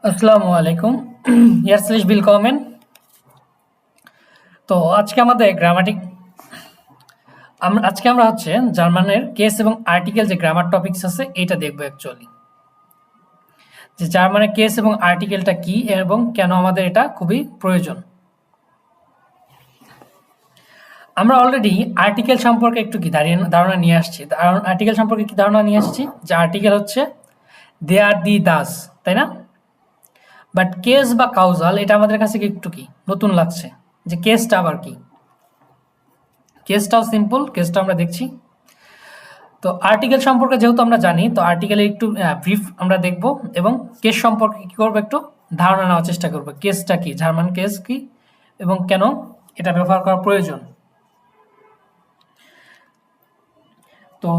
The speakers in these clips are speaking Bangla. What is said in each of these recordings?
আসসালামু আলাইকুম। herzlich willkommen। তো আজকে আমাদের আজকে আমরা হচ্ছে জার্মানের কেস এবং আর্টিকেল যে গ্রামার টপিকস আছে এটা দেখবো অ্যাকচুয়ালি, যে জার্মানের কেস এবং আর্টিকেলটা কি এবং কেন আমাদের এটা খুবই প্রয়োজন। আমরা অলরেডি আর্টিকেল সম্পর্কে একটু কি ধারণা নিয়ে আসছি। আর্টিকেল সম্পর্কে কি ধারণা নিয়ে আসছি, যে আর্টিকেল হচ্ছে দে আর দি দাস, তাই না? বাট কেস বা কাউজাল এটা আমাদের কাছে একটু কি নতুন লাগছে, যে কেসটা আবার কি। কেসটাও সিম্পল, কেসটা আমরা দেখছি। তো আর্টিকেল সম্পর্কে যেহেতু আমরা জানি, তো আর্টিকেলের একটু ব্রিফ আমরা দেখব এবং কেস সম্পর্কে কি করবো একটু ধারণা নেওয়ার চেষ্টা করবো। কেসটা কি, জার্মান কেস কি এবং কেন এটা ব্যবহার করা প্রয়োজন। তো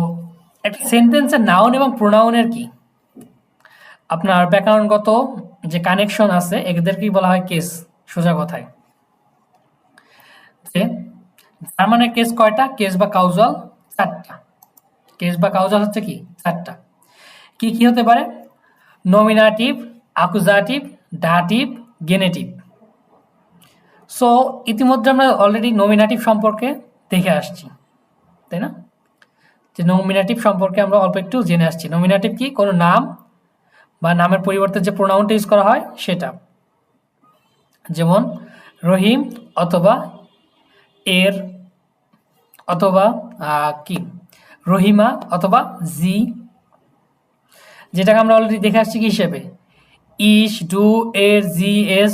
একটা সেন্টেন্সের নাউন এবং প্রোনাউনের কি আপনার ব্যাকরণগত যে কানেকশন আছে এদেরকেই বলা হয় কেস। সোজা কথায় যে জার্মানের কেস কয়টা, কেস বা কাউজাল চারটা। কেস বা কাউজাল হচ্ছে কি চারটা। কি কি হতে পারে? Nominative, accusative, dative, genitive. So ইতিমধ্যে আমরা অলরেডি নমিনাটিভ সম্পর্কে দেখে আসছি, তাই না? যে নমিনাটিভ সম্পর্কে আমরা অল্প একটু জেনে আসছি। নমিনাটিভ কি, কোনো নাম বা নামের পরিবর্তে যে প্রোনাউনটা ইউজ করা হয় সেটা। যেমন রহিম অথবা এর অথবা কি রহিমা অথবা জি, যেটাকে আমরা অলরেডি দেখে আসছি কি হিসেবে ইস, ডু, এর, জি, এস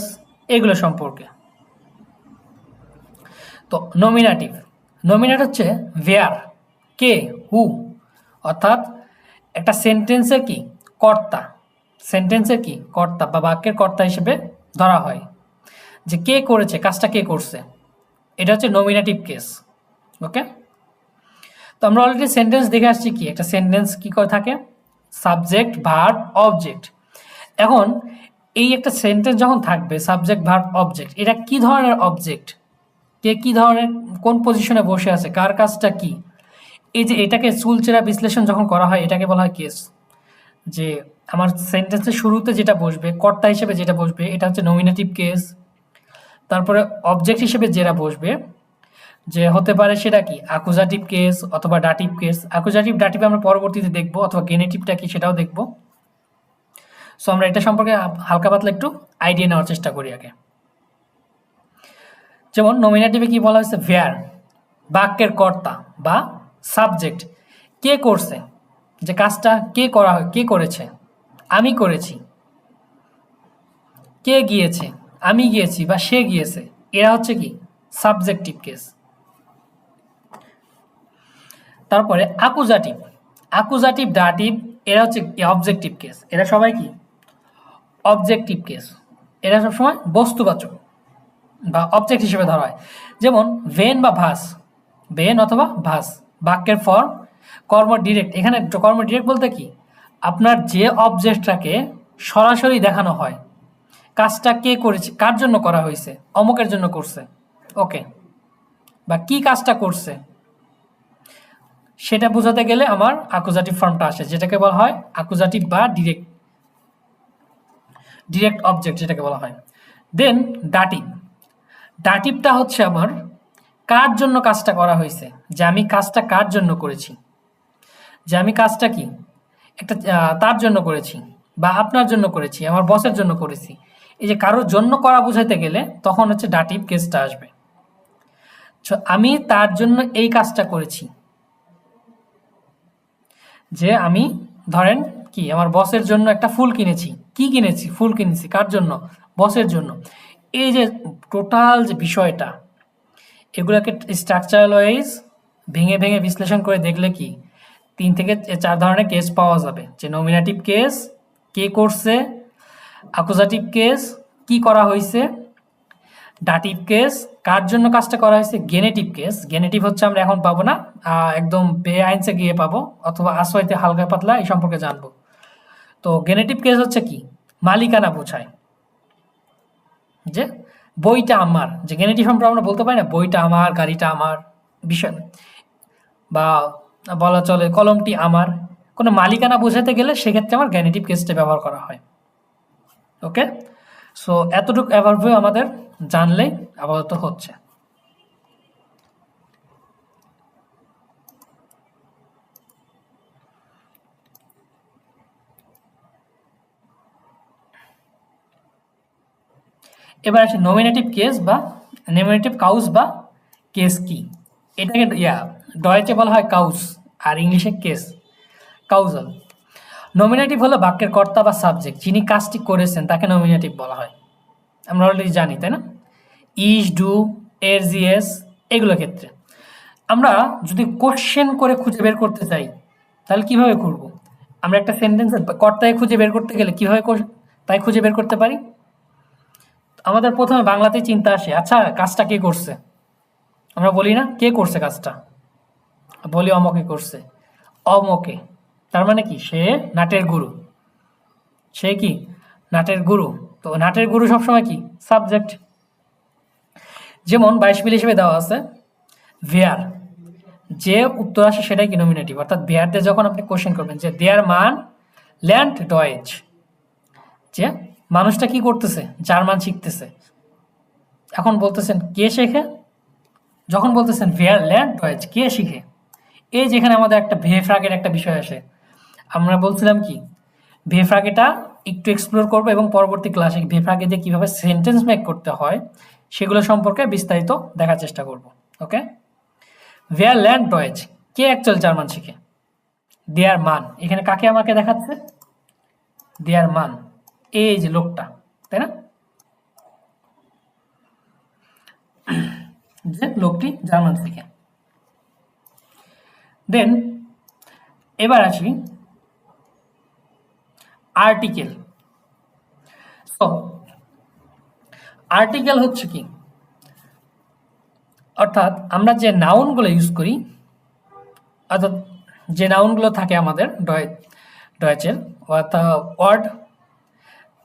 এগুলো সম্পর্কে। তো নমিনাটিভ, নমিনেট হচ্ছে ভেয়ার, কে, হু, অর্থাৎ একটা সেন্টেন্সের কি কর্তা, সেন্টেন্সের কি কর্তা বা বাক্যের কর্তা হিসেবে ধরা হয়, যে কে করেছে কাজটা, কে করছে, এটা হচ্ছে নমিনেটিভ কেস। ওকে, তো আমরা অলরেডি সেন্টেন্স দেখে আসছি কি একটা সেন্টেন্স কি করে থাকে, সাবজেক্ট, ভার্ব, অবজেক্ট। এখন এই একটা সেন্টেন্স যখন থাকবে সাবজেক্ট, ভার্ব, অবজেক্ট, এটা কি ধরনের অবজেক্ট, কে কি ধরনের কোন পজিশনে বসে আছে, কার কাজটা কি, এই যে এটাকে চুলচেরা বিশ্লেষণ যখন করা হয় এটাকে বলা হয় কেস। যে আমার সেন্টেন্সের শুরুতে যেটা বসবে, কর্তা হিসেবে যেটা বসবে এটা হচ্ছে নমিনেটিভ কেস। তারপরে অবজেক্ট হিসেবে যেটা বসবে, যে হতে পারে সেটা কি অ্যাকুজাটিভ কেস অথবা ডাটিভ কেস। অ্যাকুজাটিভ ডাটিভ আমরা পরবর্তীতে দেখবো, অথবা গেনেটিভটা কি সেটাও দেখবো। সো আমরা এটা সম্পর্কে হালকা পাতলা একটু আইডিয়া নেওয়ার চেষ্টা করি আগে। যেমন নমিনেটিভে কি বলা হয়েছে, ভেয়ার, বাক্যের কর্তা বা সাবজেক্ট, কে করছে, যে কাজটা কে করা হয়, কে করেছে, আমি করেছি, কে গিয়েছে, আমি গিয়েছি বা সে গিয়েছে, এরা হচ্ছে কি সাবজেক্টিভ কেস। তারপরে আকুজাটিভ, আকুজাটিভ, ডাটিভ এরা হচ্ছে অবজেক্টিভ কেস। এরা সবাই কি অবজেক্টিভ কেস, এরা সবসময় বস্তুবাচক বা অবজেক্ট হিসেবে ধরা হয়। যেমন ভেন বা ভাস, ভেন অথবা ভাস বাক্যের ফর্ম, কর্ম ডিরেক্ট। এখানে কর্ম ডিরেক্ট বলতে কি আপনার যে অবজেক্টটাকে সরাসরি দেখানো হয়, কাজটা কে করেছে, কার জন্য করা হয়েছে, অমুকের জন্য করছে, ওকে, বা কি কাজটা করছে সেটা বোঝাতে গেলে আমার আকুজাটিভ ফর্মটা আসে, যেটাকে বলা হয় আকুজাটিভ বা ডিরেক্ট, ডিরেক্ট অবজেক্ট যেটাকে বলা হয়। দেন ডাটিভ, ডাটিভটা হচ্ছে আমার কার জন্য কাজটা করা হয়েছে, যে আমি কাজটা কার জন্য করেছি, যে আমি কাজটা কি একটা তার জন্য করেছি বা আপনার জন্য করেছি, আমার বসের জন্য করেছি। এই যে কারোর জন্য করা বোঝাইতে গেলে তখন হচ্ছে ডাটিভ কেসটা আসবে। আমি তার জন্য এই কাজটা করেছি, যে আমি ধরেন কি আমার বসের জন্য একটা ফুল কিনেছি, কি কিনেছি, ফুল কিনেছি, কার জন্য, বসের জন্য। এই যে টোটাল যে বিষয়টা, এগুলোকে স্ট্রাকচারাল ওয়াইজ ভেঙে ভেঙে বিশ্লেষণ করে দেখলে কি 3 থেকে 4 ধরনের কেস পাওয়া যাবে, যে নমিনেটিভ কেস, কে করছে, অ্যাকুজাটিভ কেস, কি করা হয়েছে, ডাটিভ কেস, কার জন্য কাজটা করা হয়েছে, গেনেটিভ কেস। গেনেটিভ হচ্ছে আমরা এখন পাবো না, একদম বেআইনসে গিয়ে পাবো অথবা আসওয়াইতে হালকা পাতলা এই সম্পর্কে জানবো। তো গেনেটিভ কেস হচ্ছে কি মালিকানা বোঝায়, যে বইটা আমার, যে গেনেটিভ ফর্মটা আমরা বলতে পারি না বইটা আমার, গাড়িটা আমার, বিষয়, বা বলা চলে কলমটি আমার, কোনো মালিকানা বোঝাতে গেলে সেক্ষেত্রে আমার গেনেটিভ কেসটা ব্যবহার করা হয়। ওকে, সো এতটুকু অ্যাভারভিউ আমাদের জানলেই আপাতত হচ্ছে। এবার আসি নমিনেটিভ কেস বা নমিনেটিভ কাউস বা কেস কি। এটাকে ডয়েচে বলা হয় কাউস আর ইংলিশে কেস, কাউজাল। নমিনেটিভ হলো বাক্যের কর্তা বা সাবজেক্ট, যিনি কাজটি করেছেন তাকে নমিনেটিভ বলা হয়। আমরা অলরেডি জানি, তাই না? ইজ, ডু, এর, জি, এস এগুলোর ক্ষেত্রে আমরা যদি কোশ্চেন করে খুঁজে বের করতে চাই তাহলে কিভাবে করব? আমরা একটা সেন্টেন্সের কর্তায় খুঁজে বের করতে গেলে কিভাবে তাই খুঁজে বের করতে পারি? আমাদের প্রথমে বাংলাতেই চিন্তা আসে, আচ্ছা কাজটা কে করছে? আমরা বলি না কে করছে কাজটা, বলি অমকে করছে, অমকে। তার মানে কি? সে নাটের গুরু। সে কি? নাটের গুরু। তো নাটের গুরু সবসময় কি? সাবজেক্ট। যেমন 22 মিল হিসেবে দেওয়া আছে ভেয়ার, যে উত্তর আসে সেটাই কি নমিনেটিভ। অর্থাৎ ভেয়ার দিয়ে যখন আপনি কোশ্চেন করবেন যে দেয়ার মান ল্যান্ড ডয়েজ, যে মানুষটা কি করতেছে? জার্মান শিখতেছে। এখন বলতেছেন কে শেখে? যখন বলতেছেন ভেয়ার ল্যান্ড ডয়েজ, কে শিখে? এই যেখানে আমাদের একটা ভেফ্রাগের একটা বিষয় আসে। আমরা বলছিলাম কি ভেফ্রাগেটা একটু এক্সপ্লোর করবো এবং পরবর্তী ক্লাসে ভেফ্রাগে দিয়ে কীভাবে সেন্টেন্স মেক করতে হয় সেগুলো সম্পর্কে বিস্তারিত দেখার চেষ্টা করব। ওকে, ভেয়ার ল্যান্ড ডয়েজ, কে অ্যাকচুয়াল জার্মান শিখে? দেয়ার মান, এখানে কাকে আমাকে দেখাচ্ছে? দেয়ার মান, এই যে লোকটা, তাই না? যে লোকটি জার্মান শিখে। দেন এবার আসি আর্টিকেল। সো আর্টিকেল হচ্ছে কি? অর্থাৎ আমরা যে নাউনগুলো ইউজ করি, অর্থাৎ যে নাউনগুলো থাকে আমাদের ডয়েচের, অর্থাৎ ওয়ার্ড,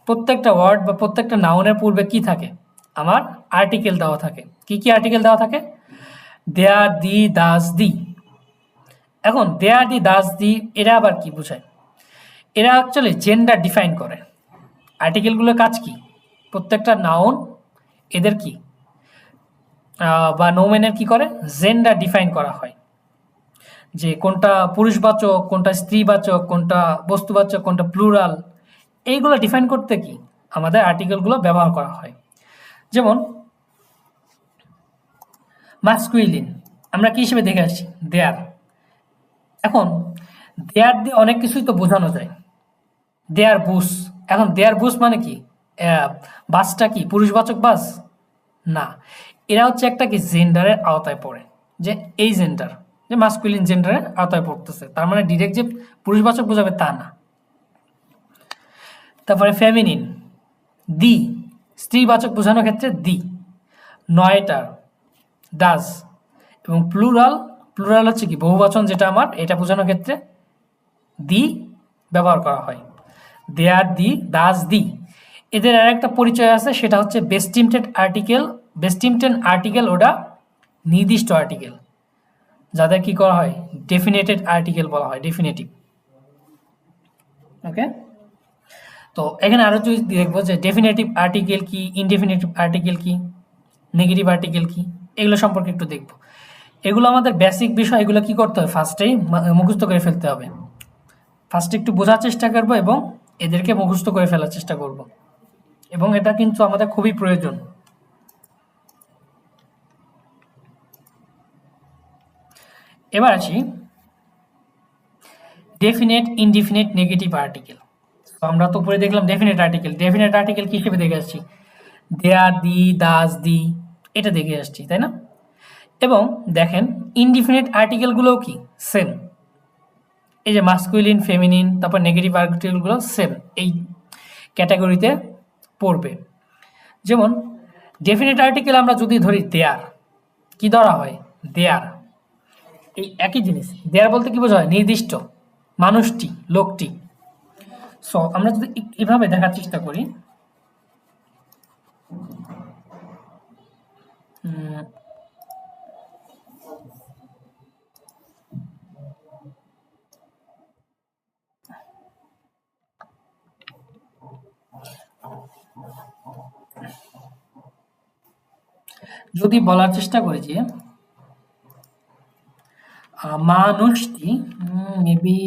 প্রত্যেকটা ওয়ার্ড বা প্রত্যেকটা নাউনের পূর্বে কি থাকে? আমার আর্টিকেল দেওয়া থাকে। কি কি আর্টিকেল দেওয়া থাকে? দেয়ার, দি, দাস, দি। এখন দেয়ার, দি, দাস, দি এরা আবার কি বোঝায়? এরা অ্যাকচুয়ালি জেন্ডার ডিফাইন করে। আর্টিকেলগুলোর কাজ কি? প্রত্যেকটা নাউন এদের কি বা নোমেনের কি করে? জেন্ডার ডিফাইন করা হয়, যে কোনটা পুরুষবাচক, কোনটা স্ত্রীবাচক, কোনটা বস্তুবাচক, কোনটা প্লুরাল, এইগুলো ডিফাইন করতে কি আমাদের আর্টিকেলগুলো ব্যবহার করা হয়। যেমন মাস্কুইলিন আমরা কি হিসেবে দেখে আসছি? দেয়ার। এখন দেয়ার দিয়ে অনেক কিছুই তো বোঝানো যায়। দেয়ার বুস, এখন দেয়ার বুস মানে কি? বাসটা কি পুরুষবাচক বাস? না, এরা হচ্ছে একটা কি জেন্ডারের আওতায় পড়ে, যে এই জেন্ডার, যে মাস্কুলিন জেন্ডারের আওতায় পড়তেছে। তার মানে ডিরেক্ট যে পুরুষবাচক বোঝাবে তা না। তারপরে ফেমিনিন, দি, স্ত্রীবাচক বোঝানোর ক্ষেত্রে দি। নয়টার, ডাজ। এবং প্লুরাল, প্লুরাল হচ্ছে কি বহুবচন, যেটা আমার, এটা বোঝানোর ক্ষেত্রে দি ব্যবহার করা হয়। দেয়ার, দি, দাস, দি। এদের আর একটা পরিচয় আছে, সেটা হচ্ছে বেস্টিমটেড আর্টিকেল। বেস্টিমটেড আর্টিকেল ওটা নির্দিষ্ট আর্টিকেল, যাদের কি করা হয়? ডেফিনেটেড আর্টিকেল বলা হয়, ডেফিনেটিভ। ওকে, তো এখানে আরো যদি দেখবো যে ডেফিনেটিভ আর্টিকেল কি, ইনডেফিনেটিভ আর্টিকেল কি, নেগেটিভ আর্টিকেল কি, এগুলো সম্পর্কে একটু দেখবো। এগুলো আমাদের বেসিক বিষয়, এগুলো কি করতে হবে? ফার্স্টেই মুখস্থ করে ফেলতে হবে। ফার্স্টে একটু বোঝার চেষ্টা করবো এবং এদেরকে মুখস্থ করে ফেলার চেষ্টা করব, এবং এটা কিন্তু আমাদের খুবই প্রয়োজন। এবার আসি ডেফিনেট, ইনডিফিনিট, নেগেটিভ আর্টিকেল। আমরা তো উপরে দেখলাম ডেফিনেট আর্টিকেল। ডেফিনেট আর্টিকেল কি হিসেবে দেখে আসছি? দেয়ার, দি, দাস, দি, এটা দেখে আসছি, তাই না? এবং দেখেন ইনডিফিনিট আর্টিকেলগুলোও কি সেম। এই যে মাস্কুলিন, ফেমিনিন, তারপর নেগেটিভ আর্টিকেলগুলো সেম এই ক্যাটাগরিতে পড়বে। যেমন ডেফিনেট আর্টিকেল আমরা যদি ধরি দেয়ার, কি ধরা হয়? দেয়ার, এই একই জিনিস। দেয়ার বলতে কি বোঝা হয়? নির্দিষ্ট, মানুষটি, লোকটি। সো আমরা যদি এভাবে দেখার চেষ্টা করি, যদি বলার চেষ্টা করি যে মানুষটি মেবি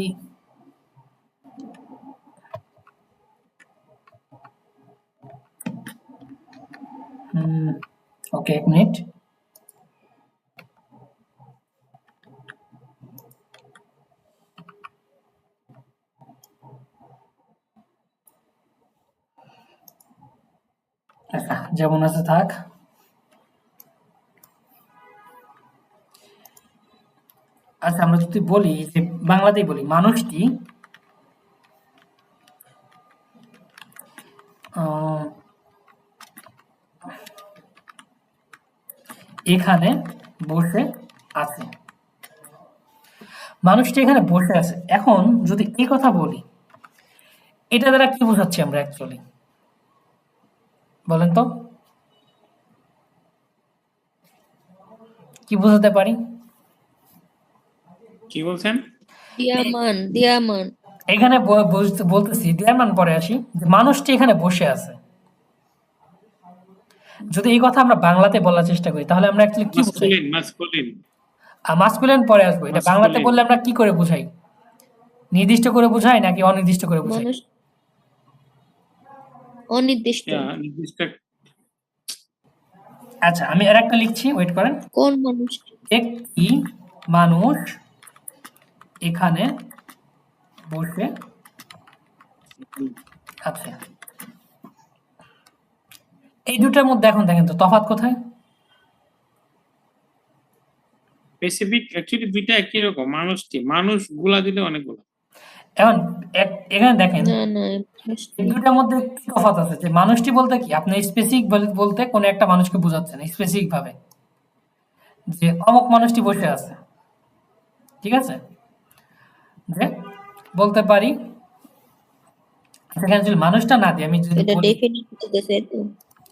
ওকে, এক মিনিট। আচ্ছা, যেমন আছে থাক। আচ্ছা, আমরা যদি বলি যে বাংলাতেই বলি, মানুষটি এখানে বসে আছে। মানুষটি এখানে বসে আছে। এখন যদি এই কথা বলি, এটা দ্বারা কি বোঝাচ্ছি আমরা অ্যাকচুয়ালি, বলেন তো? কি বোঝাতে পারি? কি বলছেন? দিয়ামান। এখানে বলতেছি, দেয়ার পরে আসি, যে মানুষটি এখানে বসে আছে। যদি এই কথা আমরা বাংলাতে বলার চেষ্টা করি, তাহলে আমরা অ্যাকচুয়ালি কি বুঝাই? মাস্কুলিন। মাস্কুলিন পরে আসবো। এটা বাংলাতে Masculine। বললে আমরা কি করে বুঝাই? নির্দিষ্ট করে বুঝাই নাকি অনির্দিষ্ট করে বুঝাই? মানুষ অনির্দিষ্ট। নির্দিষ্ট। আচ্ছা, আমি আর একটা লিখছি, ওয়েট করেন। কোন মানুষ? একটি মানুষ এখানে বসে আছে। এই দুটার মধ্যে এখন দেখেন তো তফাৎ কোথায়? স্পেসিফিক অ্যাকচুয়ালি দুইটা একই রকম। মানুষ গুলা দিলে অনেকগুলো। এখন এখানে দেখেন, না না, এই দুটার মধ্যে কি তফাৎ আছে? যে মানুষটি বলতে কি, আপনি স্পেসিফিক বলতে কোনো একটা মানুষকে বোঝাচ্ছেন স্পেসিফিক ভাবে, যে অমুক মানুষটি বসে আছে, ঠিক আছে? যে বলতে পারি, এখানে যদি মানুষটা না দিয়ে, আমি যদি এটা বলি ডেফিনিট দিতেছে তো।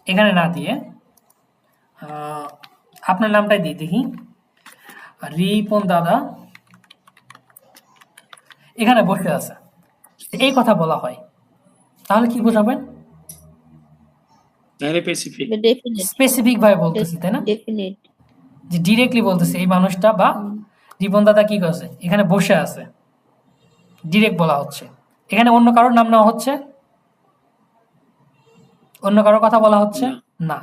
এখানে না দিয়ে আপনার নামটাই দিই দেখি, রিপন দাদা এখানে বসে আছে, এই কথা বলা হয়, তাহলে কি বোঝাবেন? তাহলে স্পেসিফিক। এটা ডেফিনিট। স্পেসিফিক ভাবে বলতেছি, তাই না? ডেফিনিট। যে ডিরেক্টলি বলতেছে এই মানুষটা বা রিপন দাদা কি করছে, এখানে বসে আছে, ডিরেক্ট বলা হচ্ছে। এখানে অন্য কারোর নাম নেওয়া হচ্ছে? অন্য কারোর কথা বলা হচ্ছে না।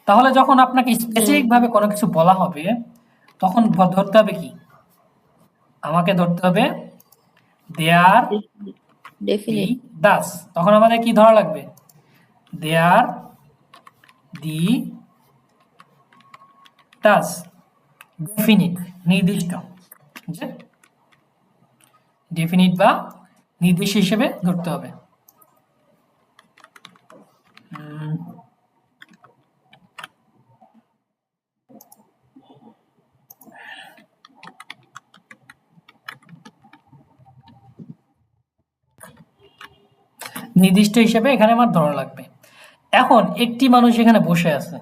তাহলে যখন আপনাকে স্পেসিফিক ভাবে কোনো কিছু বলা হবে, তখন ধরতে হবে কি? আমাকে ধরতে হবে দেয়ার দি ডেফিনিট। দাস। তখন আমাদের কি ধরা লাগবে? দেয়ার দি দাস, ডেফিনিট, নির্দিষ্ট, যে ডেফিনিট বা নির্দিষ্ট হিসেবে ধরতে হবে। নির্দিষ্ট হিসেবে এখানে আমার ধরা লাগবে। এখন একটি মানুষ এখানে বসে আছে,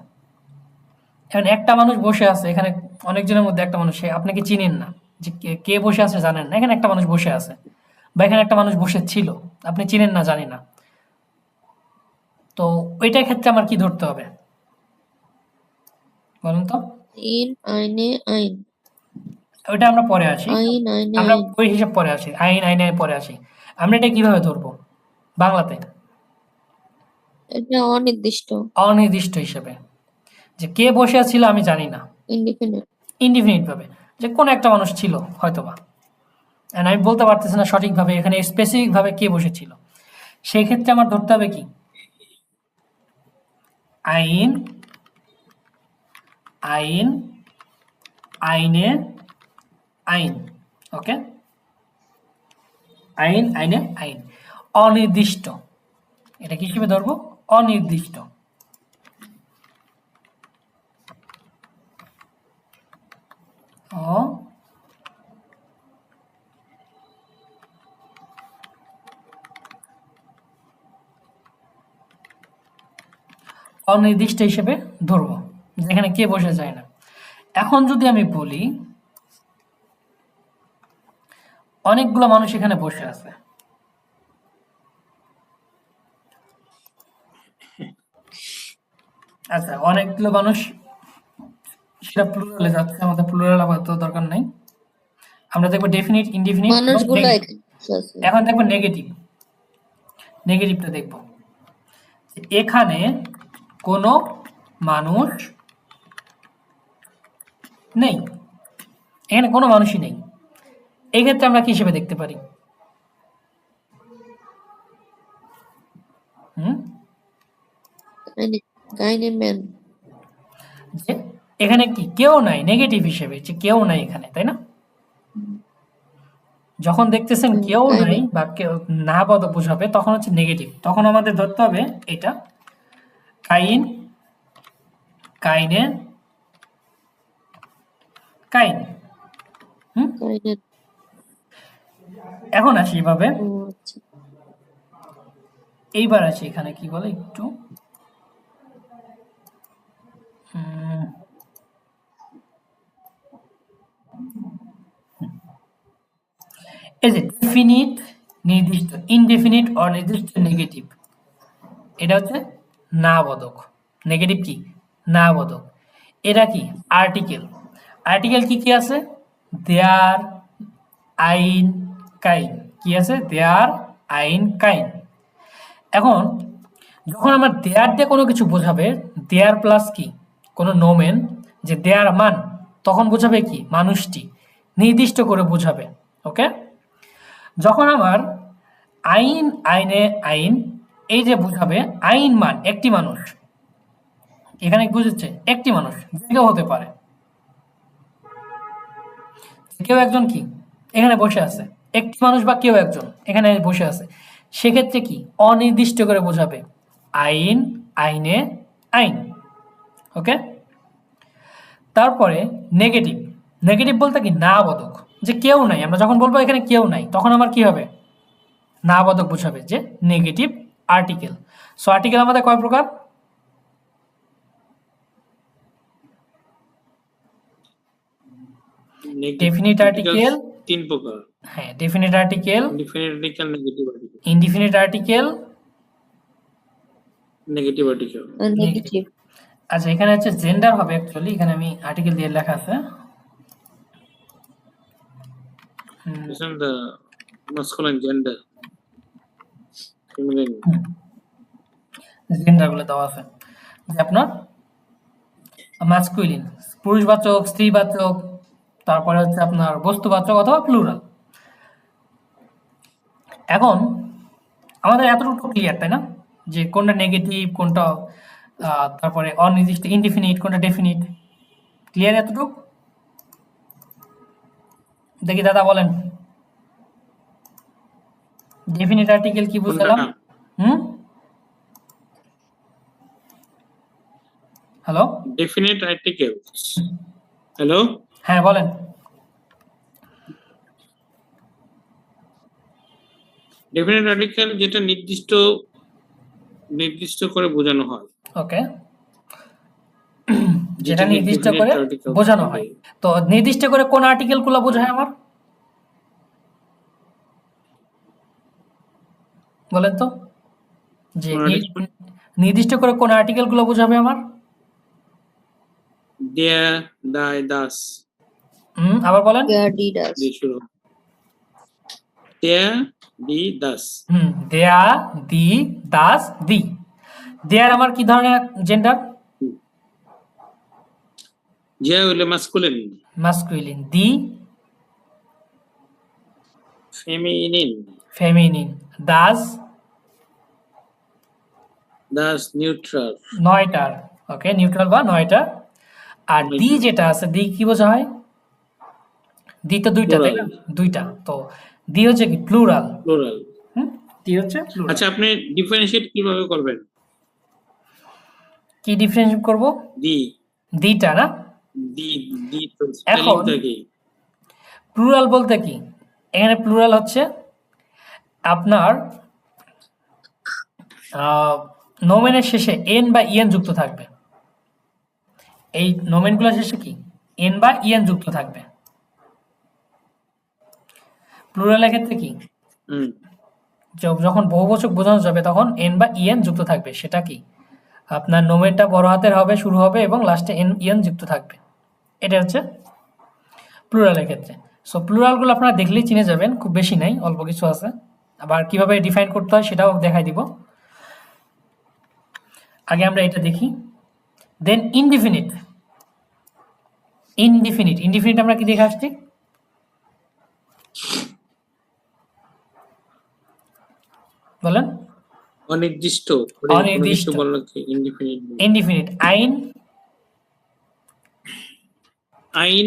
এখন একটা মানুষ বসে আছে এখানে, অনেকজনের মধ্যে একটা মানুষ, আপনি কি চিনেন না, যে কে বসে আছে জানেন না, এখানে একটা মানুষ বসে আছে, বা এখানে একটা মানুষ বসে ছিল, আপনি চিনেন না, জানি না। তো ওইটার ক্ষেত্রে আমার কি ধরতে হবে বলুন তো? ইন আইনে আইন। ওইটা আমরা পরে আসি, আইন আইনে আমরা আইন। ওই হিসাব পরে আসি, আইন আইনে পরে আসি। আমরা এটা কিভাবে ধরবো বাংলাতে? এটা অনির্দিষ্ট। অনির্দিষ্ট হিসেবে, যে কে বসে ছিল আমি জানি না, ইনডিফিনিট। ইনডিফিনিট ভাবে, যে কোনো একটা মানুষ ছিল হয়তোবা, আমি বলতে পারতেছি না সঠিকভাবে এখানে স্পেসিফিক ভাবে কে বসেছিল। সেই ক্ষেত্রে আমার ধরতে হবে কি? আইন আইন আইনে আইন। ওকে, আইন আইনে আইন। অনির্দিষ্ট, এটা কি হিসেবে ধরবো? অনির্দিষ্ট। অনির্দিষ্ট হিসেবে ধরবো, যেখানে কে বসে যায় না। এখন যদি আমি বলি অনেকগুলো মানুষ এখানে বসে আছে, আচ্ছা অনেকগুলো মানুষ সেটা প্লুরালে যাচ্ছে, আমাদের প্লুরাল আপাতত দরকার নাই। আমরা দেখবো ডেফিনিট, ইনডেফিনিট, মানুষগুলো নেগেটিভ। এখানে বসে আছে। এখন দেখবো নেগেটিভ। নেগেটিভটা দেখবো, এখানে কোনো মানুষ নেই, এখানে কোনো মানুষই নেই। এই ক্ষেত্রে আমরা কি হিসেবে দেখতে পারি? কাইনে ম্যান। যে এখানে কি কেউ নাই, নেগেটিভ হিসেবে, যে কেউ নাই এখানে, তাই না? যখন দেখতেছেন কেউ তাই নাই না? বা কেউ না বোধক বোঝাবে, তখন হচ্ছে নেগেটিভ। তখন আমাদের ধরতে হবে এটা কাইন, কাইনে, কাইন। কাইনে। এখন আসি এভাবে, ও আচ্ছা। এইবার আসি এখানে কি বলে একটু, এই যে ডেফিনিট, নির্দিষ্ট, ইনডেফিনিট অনির্দিষ্ট, নেগেটিভ, এটা হচ্ছে না বোধক। নেগেটিভ কি? না বোধক। এটা কি? আর্টিকেল। আর্টিকেল কি কি আছে? দেয়ার, আইন, কাইন। কি আছে? দেয়ার, আইন, কাইন। এখন যখন আমার দেয়ার দিয়ে কোনো কিছু বোঝাবে, দেয়ার প্লাস কি কোনো নোমেন, যে দেয়ার মান, তখন বোঝাবে কি? মানুষটি, নির্দিষ্ট করে বোঝাবে। ওকে, যখন আমার আইন, আইনে, আইন, এই যে বোঝাবে আইন মান একটি মানুষ, এখানে বুঝেছে একটি মানুষ, যে কেউ হতে পারে, কেউ একজন কি এখানে বসে আছে, একটি মানুষ বা কেউ একজন এখানে বসে আছে, সেক্ষেত্রে কি অনির্দিষ্ট করে বোঝাবে আইন, আইনে, আইন। ওকে, তারপরে নেগেটিভ। নেগেটিভ বলতে কি না বোধক, যে কেউ নাই। আমরা যখন বলবো এখানে কেউ নাই, তখন আমার কি হবে? না বোধক বোঝাবে, যে নেগেটিভ আর্টিকেল। সো আর্টিকেল আমাদের কয় প্রকার? ডেফিনিট আর্টিকেল, 3 প্রকার। হ্যাঁ, definite article, definite article, negative article. Indefinite article, negative article. Negative. আচ্ছা, এখানে হচ্ছে জেন্ডার হবে অ্যাকচুয়ালি, এখানে আমি আর্টিকেল দিয়ে লেখা আছে। This is the masculine gender. Feminine. জেন্ডারগুলো দেওয়া আছে, যে আপনার মাস্কুলিন পুরুষবাচক, স্ত্রীবাচক, তারপরে হচ্ছে আপনার বস্তুবাচক অথবা প্লুরাল। এখন আমাদের এতটুকু ক্লিয়ার, তাই না? যে কোনটা নেগেটিভ, কোনটা তারপরে অনির্দিষ্ট, ইনডিফিনিট, কোনটা ডেফিনিট। ক্লিয়ার এতটুকু? দেখি দাদা বলেন, ডেফিনিট আর্টিকেল কি বুঝলাম? Hello, Definite articles. Hello? হ্যাঁ বলেন। Definite article যেটা নির্দিষ্ট করে বোঝানো হয়। ওকে, যেটা নির্দিষ্ট করে বোঝানো হয়। তো নির্দিষ্ট করে কোন আর্টিকেল গুলো বোঝায় আমার? বলেন তো, যে নির্দিষ্ট করে কোন আর্টিকেল গুলো বোঝাবে আমার? There, thy, thus. আবার বলেন। দিয়ে শুরু। There, the, thus. দেয়া, দি, দাস, দি। দেয়ার আমার কি ধরনের জেন্ডার? যে হলো মাস্কুলিন। মাস্কুলিন। দি ফেমিনিন। ফেমিনিন। দাস নিউট্রাল। নয়টার। ওকে, নিউট্রাল বা নয়টা। আর দি যেটা আছে, দি কি বোঝা হয়? দি তো দুইটা, তাই না? দুইটা। তো দি হচ্ছে কি? প্লুরাল। প্লুরাল। দি হচ্ছে প্লুরাল। আচ্ছা, আপনি ডিফারেন্সিয়েট কিভাবে করবেন? কি ডিফারেন্সিয়েট করব? দি, দিটা না? দি তো এখন স্পেলিংটা কি? প্লুরাল বলতে কি? এখানে প্লুরাল হচ্ছে আপনার নোমেনের শেষে এন বা ইএন যুক্ত থাকবে। এই নোমেনগুলোর শেষে কি? এন বা ইএন যুক্ত থাকবে। প্লুরালের ক্ষেত্রে কি? যখন বহুবচক বোঝানো যাবে তখন এন বা ইএন যুক্ত থাকবে। সেটা কি? আপনার নোমেনটা বড় হাতের হবে, শুরু হবে এবং লাস্টে এন ইএন যুক্ত থাকবে। এটা হচ্ছে প্লুরালের ক্ষেত্রে। সো প্লুরালগুলো আপনারা দেখলেই চিনে যাবেন, খুব বেশি নাই, অল্প কিছু আছে। আবার কিভাবে ডিফাইন করতে হয় সেটাও দেখাই দিব। আগে আমরা এটা দেখি। দেন ইনডিফিনিট। ইনডিফিনিট আমরা কি দেখে আসছি? বলেন। অনির্দিষ্ট করে কোনো কিছু অনির্দিষ্ট। বলাকে ইনডিফিনিট বলে। ইনডিফিনিট। আইন। আইন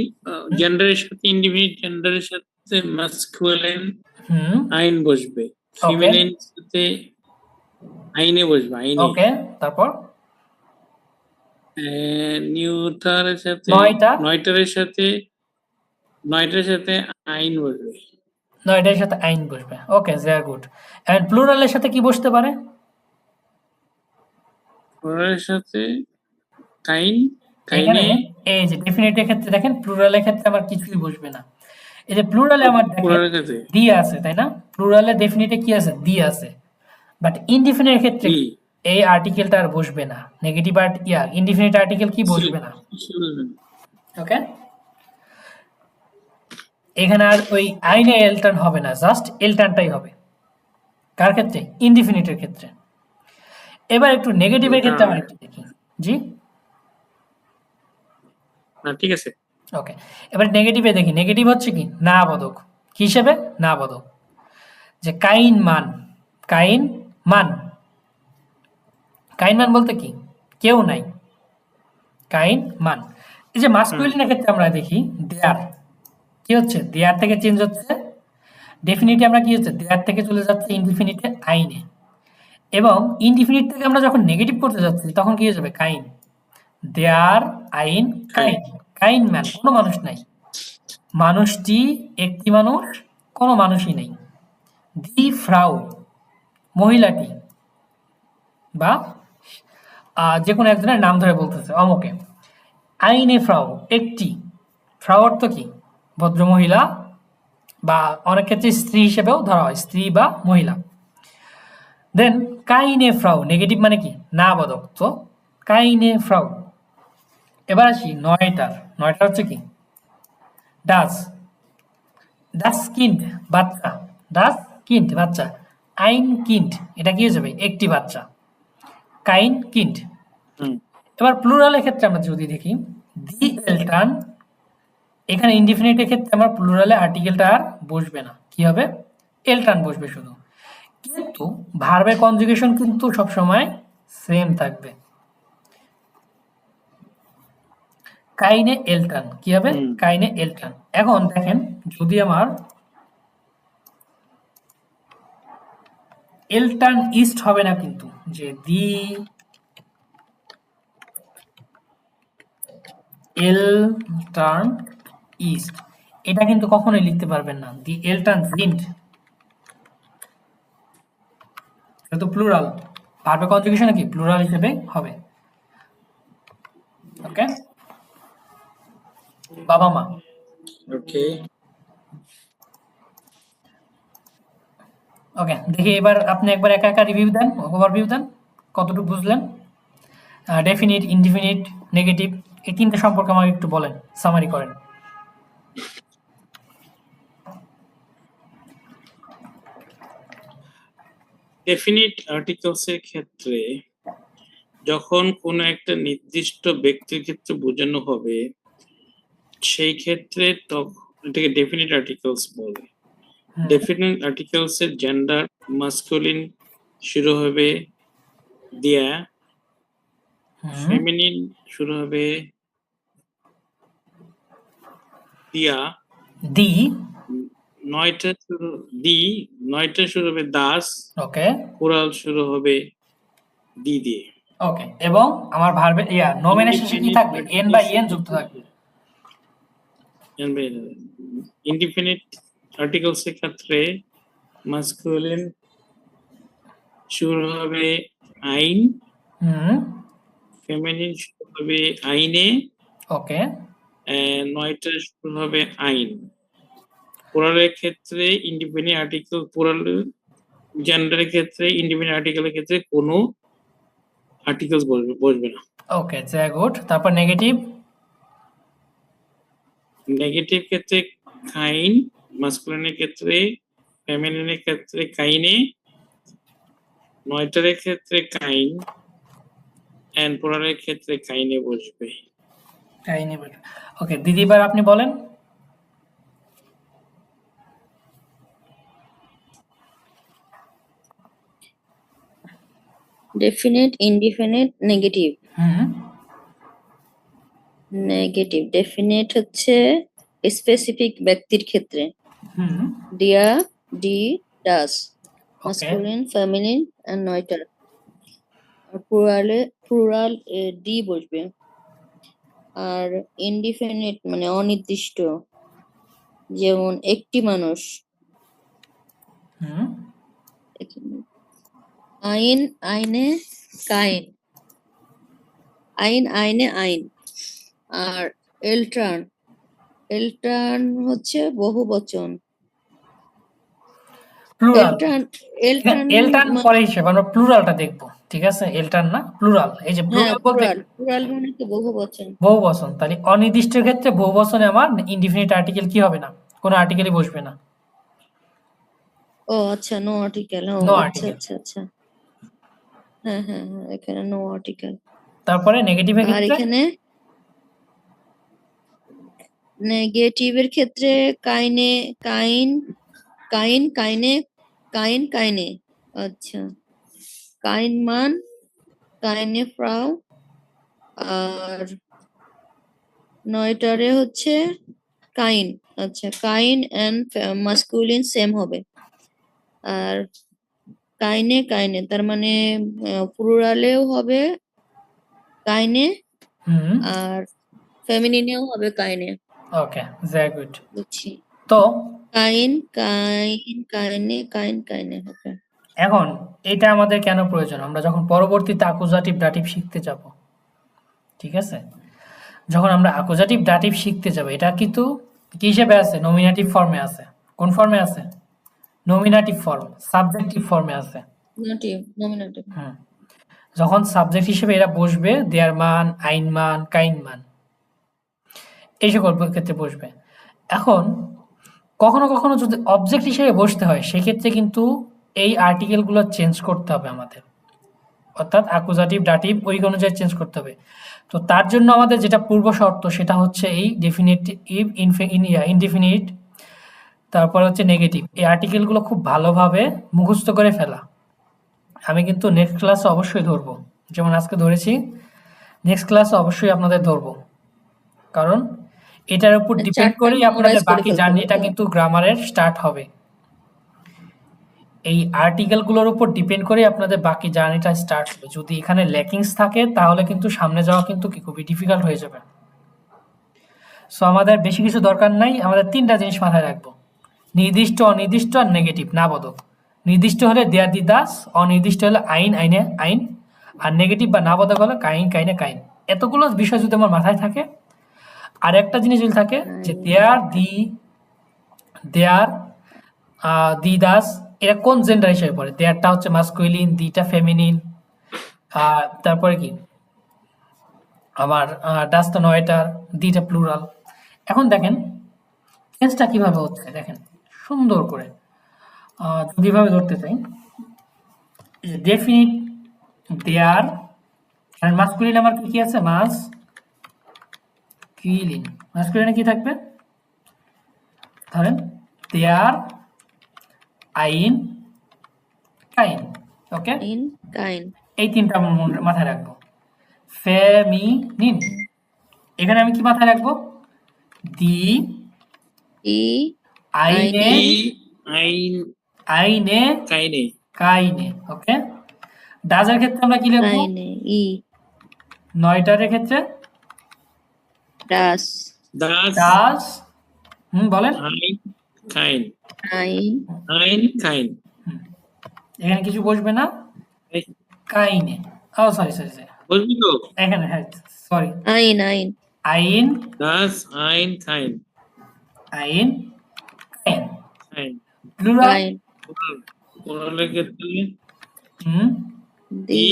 জেন্ডারের সাথে ইনডিফিনিট জেন্ডারের সাথে মাস্কুলিন হুম। আইন বসবে, ফিমেলিন সাথে আইনে বসবে, আইনে। ওকে, তারপর নিউটারের সাথে নয়টা। নয়টার সাথে আইন বসবে। নয়টার সাথে আইন বসবে। ওকে, ভেরি গুড। এন্ড প্লুরালের সাথে কি বসতে পারে? ওর সাথে কাইন, এখানে কাইনে। এই যে ডেফিনিটের ক্ষেত্রে দেখেন, প্লুরালের ক্ষেত্রে আমার কিছুই বসবে না। এই যে প্লুরালে আমার দেখেন পুরার সাথে দি আছে, তাই না? প্লুরালে ডেফিনিটে কি আছে? দি আছে। বাট ইনডিফিনিটের ক্ষেত্রে দি এই আর্টিকেলটা আর বসবে না। নেগেটিভ ইনডিফিনিট আর্টিকেল কি বসবে না। ওকে, এখানে আর ওই আইনে এল টার্ন হবে না, জাস্ট এল টার্নটাই হবে। কার ক্ষেত্রে? ইনডিফিনিটের ক্ষেত্রে। এবার একটু নেগেটিভের ক্ষেত্রে আমরা একটু দেখি। জি, না ঠিক আছে। ওকে, এবার নেগেটিভে দেখি। নেগেটিভ হচ্ছে কি? না বোধক। কি হিসেবে? না বোধক। যে কাইন মান। কাইন মান। কাইন মান বলতে কি? কেউ নাই। কাইন মান। এই যে মাস্কুলিনের ক্ষেত্রে আমরা দেখি দেয়ার। কি হচ্ছে? দেয়ার থেকে চেঞ্জ হচ্ছে ডেফিনিটে, আমরা কি হচ্ছে? দেয়ার থেকে চলে যাচ্ছে ইনডিফিনিটে আইনে। এবং ইনডিফিনিট থেকে আমরা যখন নেগেটিভ করতে যাচ্ছি তখন কি হয়ে যাবে? কাইন। দেয়ার আইন কাইন। কাইন ম্যান, কোনো মানুষ নাই। মানুষটি একটি মানুষ, কোনো মানুষই নেই। দি ফ্রাউ, মহিলাটি, বা যে কোনো একজনের নাম ধরে বলতেছে অমুকে। আইনে ফ্রাউ, একটি। ফ্রাউ অর্থ কি? ভদ্রমহিলা, বা অনেক ক্ষেত্রে স্ত্রী হিসেবেও ধরা হয়, স্ত্রী বা মহিলা। দেন কাইনে ফ্রাউ, নেগেটিভ মানে কি? না বোধক। তো কাইনে ফ্রাউ। এবার আসি নয়টার। নয়টা হচ্ছে কি? ডাস। ডাস কিন্ড, বাচ্চা। ডাস কিন্ড, বাচ্চা। আইন কিন্ড, এটা কি হয়ে যাবে? একটি বাচ্চা। কাইন কিন্ড। এবার প্লুরালের ক্ষেত্রে আমরা যদি দেখি, দি এলটার্ন, এখানে ইনডিফিনিটের ক্ষেত্রে আমার প্লুরালে আর্টিকেলটা আর বসবে না। কি হবে? এলটার্ন বসবে শুধু। কিন্তু ভার্বের কনজুগেশন কিন্তু সবসময় সেম থাকবে। কাইনে এলটার্ন কি হবে? কাইনে এলটার্ন। এখন দেখেন, যদি আমার এলটার্ন ইস্ট হবে না কিন্তু, যে দি এলটার্ন ইস্ট, এটা কিন্তু কখনোই লিখতে পারবেন না। দি এলটার্ন জিন্ট, এটা তো প্লুরাল। ভার্বের কনজুগেশনে কি? প্লুরাল হিসেবে হবে। ওকে, বাবা মা। ওকে, ওকে, দেখি এবার আপনি একবার একা একা রিভিউ দেন, ওভারভিউ দেন, কতটুকু বুঝলেন। ডেফিনিট, ইনডিফিনিট, নেগেটিভ, এই তিনটা সম্পর্কে আমাকে একটু বলেন, সামারি করেন। ডেফিনিট আর্টিকেলস এর ক্ষেত্রে যখন কোনো একটা নির্দিষ্ট ব্যক্তির ক্ষেত্রে বোঝানো হবে, সেই ক্ষেত্রে তখন এটাকে ডেফিনিট আর্টিকেলস বলে। ডেফিনিট আর্টিকেলস এর জেন্ডার মাস্কুলিন শুরু হবে দিয়া, ফেমিনিন শুরু হবে দিয়া, দি। নয়টা শুরু হবে দাস, ওকে, প্লুরাল শুরু হবে দি দিয়ে। ওকে, এবং আমার ভার্বে নোমেনের শেষে কি থাকবে? এন বা ইএন যুক্ত থাকবে। ইনডিফিনিট আর্টিকেলস এর ক্ষেত্রে মাস্কুলিন শুরু হবে আইন, ফেমিনিন শুরু হবে আইনে, ওকে, নয়টা শুরু হবে আইন। প্লুরালের ক্ষেত্রে ইনডিফিনিট আর্টিকেল, প্লুরাল জেন্ডারের ক্ষেত্রে ইনডিফিনিট আর্টিকেলের ক্ষেত্রে কোনো আর্টিকেলস বসবে না। ওকে, ভেরি গুড। তারপর নেগেটিভ। নেগেটিভ ক্ষেত্রে কাইন, মাস্কুলিনের ক্ষেত্রে, ফেমিনিনের ক্ষেত্রে কাইনে, নয়টারের ক্ষেত্রে কাইন, এন্ড প্লুরালের ক্ষেত্রে কাইনে বসবে। কাহিনী বলে। ওকে দিদি, এবার আপনি বলেন। Definite, indefinite, negative. Hmm negative definite হচ্ছে স্পেসিফিক ব্যক্তির ক্ষেত্রে, হুম ডিয়া, ডি, ডাস, okay masculine, feminine and neuter. আর প্লুরাল ডি বসবে। আর ইনডিফিনিট মানে অনির্দিষ্ট, যেমন একটি মানুষ। হুম আইন, আইনে, কাইন। আইন, আইনে, আইন। আর এলটার্ন, এলটার্ন হচ্ছে বহুবচন। প্লুরাল। এলটার্ন, এলটার্ন এলটার্ন পরে হিসেবে আমরা প্লুরালটা দেখবো, ঠিক আছে? এলটার্ন না প্লুরাল, এই যে হ্যাঁ, প্লুরাল বলতে প্লুরাল, প্লুরাল মানে তো বহুবচন। বহুবচন। তাহলে অনির্দিষ্টের ক্ষেত্রে বহুবচনে আমার ইনডিফিনিট আর্টিকেল কি হবে না, কোনো আর্টিকেলই বসবে না, ও আচ্ছা, নো আর্টিকেল। ও নো আচ্ছা আর্টিকেল। আচ্ছা আচ্ছা। হ্যাঁ হ্যাঁ হ্যাঁ, এখানে নো আর্টিকেল। তারপরে নেগেটিভের আর ক্ষেত্রে এখানে নেগেটিভের ক্ষেত্রে কাইনে, কাইন, কাইন, কাইনে, কাইন, কাইনে। আচ্ছা, কাইন মান, কাইনে ফ্রাউ। আর নয়টারে হচ্ছে কাইন। আচ্ছা, কাইন এন্ড মাস্কুলিন সেম হবে। আর কাইনে, কাইনে তার মানে প্লুরালেও হবে কাইনে, হুম আর ফেমিনিনেও হবে কাইনে। Okay very good. বুঝছি। তো কাইন, কাইন, কাইনে, কাইন, কাইনে হবে। এখন এটা আমাদের কেন প্রয়োজন, আমরা যখন পরবর্তীতে অ্যাকুজাটিভ ডাটিভ শিখতে যাব, ঠিক আছে? যখন আমরা অ্যাকুজাটিভ ডাটিভ শিখতে যাব, এটা কিন্তু কি হিসেবে আছে, নমিনেটিভ ফর্মে আছে। কোন ফর্মে আছে? নমিনেটিভ ফর্ম, সাবজেক্টিভ ফর্মে আছে। Nominative, nominative. হুম যখন সাবজেক্ট হিসেবে এরা বসবে, দেয়ার মান, আইন মান, কাইন মান, এই সকল ক্ষেত্রে বসবে। এখন কখনো কখনো যদি অবজেক্ট হিসেবে বসতে হয়, সেক্ষেত্রে কিন্তু এই আর্টিকেলগুলো চেঞ্জ করতে হবে আমাদের, অর্থাৎ অ্যাকুজাটিভ ডাটিভ ওই অনুযায়ী চেঞ্জ করতে হবে। তো তার জন্য আমাদের যেটা পূর্ব শর্ত, সেটা হচ্ছে এই ডেফিনিটিভ, ইনডিফিনিট, তারপর হচ্ছে নেগেটিভ, এই আর্টিকেলগুলো খুব ভালোভাবে মুখস্থ করে ফেলা। আমি কিন্তু নেক্সট ক্লাসে অবশ্যই ধরবো, যেমন আজকে ধরেছি, নেক্সট ক্লাসে অবশ্যই আপনাদের ধরবো, কারণ এটার উপর ডিপেন্ড চারটা করেই আপনাদের মেমোরাইজ করে বাকি ফেলতে হবে জার্নিটা তো। কিন্তু গ্রামারের স্টার্ট হবে। এই আর্টিকেলগুলোর উপর ডিপেন্ড করেই আপনাদের বাকি জার্নিটা স্টার্ট হবে। যদি এখানে ল্যাকিংস থাকে, তাহলে কিন্তু সামনে যাওয়া কিন্তু কি খুবই ডিফিকাল্ট হয়ে যাবে। সো আমাদের বেশি কিছু দরকার নাই, আমাদের তিনটা জিনিস মাথায় রাখবো: নির্দিষ্ট, অনির্দিষ্ট আর নেগেটিভ, না বোধক। নির্দিষ্ট হলে দেয়ার দি দাস, অনির্দিষ্ট হলে আইন, আইনে আইন, আর নেগেটিভ বা না বোধক হলে কাইন, কাইনে কাইন। এতগুলো বিষয় যদি আমার মাথায় থাকে, আর একটা জিনিস যদি থাকে যে দেয়ার দি দাস, এরা কোন জেন্ডার হিসেবে পড়ে, দেয়ারটা হচ্ছে মাস্কুলিন, দিটা ফেমিনিন, তারপরে কি আমার ডাসটা নয়টার, দিটা প্লুরাল। এখন দেখেন টেন্সটা কিভাবে হচ্ছে, দেখেন সুন্দর করে যদি এভাবে ধরতে চাই, ডেফিনিট, দেয়ার, আর মাস্কুলিন আমার কি কি আছে, মাস কুইলিন, মাস্কুলিনে কি থাকবে, ধরেন দেয়ার, আইন, কাইন। ওকে, ইন, কাইন। এই তিনটা আমার মাথায় রাখবো। ফেমিনিন, এখানে আমি কি মাথায় রাখবো, দি, ই, আইনে, ই, আইন, আইনে, কাইনে। কাইনে। ওকে, ডাজের ক্ষেত্রে আমরা কি লিখবো, কাইনে, ই, নয়টার ক্ষেত্রে ডাস, দাস, ডাজ, বলেন। আইন, কাইন। আইন, আইন, কাইন। এখানে কিছু বসবে না, এই, কাইনে। ও সরি সরি সরি, বলবি তো? এখানে হ্যাঁ, সরি, আইন, আইন, আইন, দাস, আইন, কাইন। আইন, কাইন। কাইন। প্লুরাল, কাইন, প্লুরালের ক্ষেত্রে দি,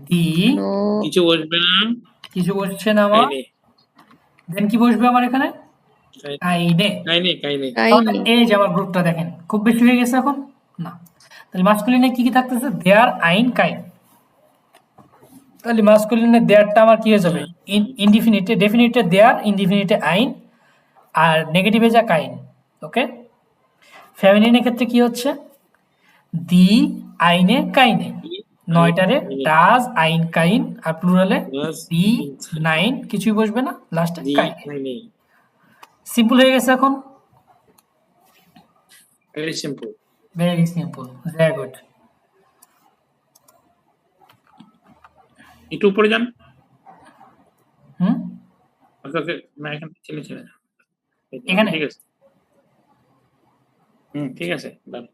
দি, নো, কিছু বসবে না, কিছু বসছে না আমার, কাইনে। দেন কি বসবে আমার এখানে? কাইনে। কাইনে তাহলে কাইনে এই যে আমার গ্রুপটা দেখেন খুব বেশি হয়ে গেছে এখন না। তাহলে মাস্কুলিনে কি কি থাকতেছে? দেয়ার, আইন, কাইন। তাহলে মাস্কুলিনে দেয়ারটা আমার কি হয়ে যাবে? ইনডিফিনিটে, ডেফিনিটে দেয়ার, ইনডিফিনিটে আইন, আর নেগেটিভে যা কাইন। ওকে। ফেমিনিনের ক্ষেত্রে কি হচ্ছে? দি, আইনে, কাইনে। নয়টারে ডাজ, আইন, কাইন, আর প্লুরালে দি, নাইন, কিছুই বসবে না, লাস্টে কাইনে। কাইনে। সিম্পল হয়ে গেছে এখন। Very simple. Very simple, very good. একটু উপরে যান। হুম, আপনাকে না এখানে ছেলে ছেলে এখানে ঠিক আছে। ঠিক আছে done।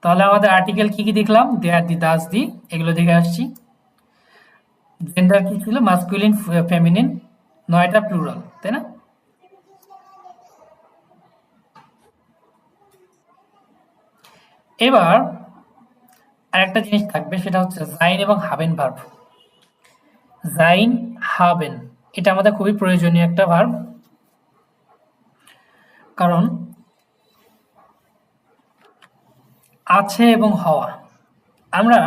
তাহলে আমাদের আর্টিকেল কি কি দেখলাম? দেয়ার, দি, দাস, দি, এগুলো দেখে আসছি। জেন্ডার কি ছিল? মাস্কুলিন, ফেমিনিন, 9টা প্লুরাল, তাই না? এবার আরেকটা জিনিস থাকবে, সেটা হচ্ছে জাইন এবং হাবেন ভার্ব। জাইন, হাবেন, এটা আমাদের খুবই প্রয়োজনীয় একটা ভার্ব, কারণ আছে এবং হওয়া। আমরা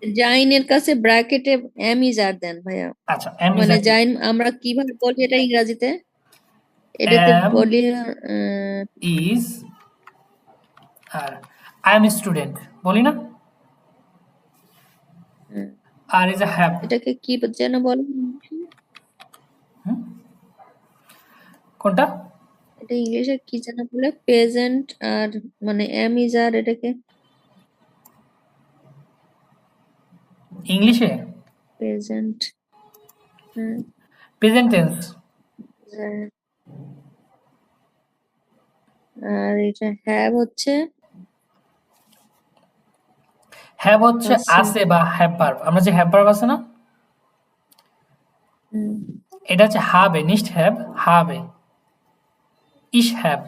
জাইনের কাছে ব্র্যাকেটে এম ইজ আর দেন ভাইয়া, আচ্ছা মানে জাইন আমরা কিভাবে বলি এটা ইংরেজিতে? এটাতে Am বলি ইজ আর আই এম স্টুডেন্ট বলি না, আর ইজ আ হ্যাভ। এটাকে কি যেন বলে? কোনটা? এটা ইংলিশে কি যেন বলে? প্রেজেন্ট আর মানে এম ইজ আর, এটাকে ইংলিশে প্রেজেন্ট প্রেজেন্ট টেন্স। আর এটা হ্যাভ হচ্ছে হ্যাভ হচ্ছে আছে। আছে বা হ্যাভ ভার্ব। আমরা যে হ্যাভ ভার্ব আছে না, হুম, এটা হচ্ছে হাবে, নিস্ট হ্যাভ, হাবে, ইস হ্যাভ,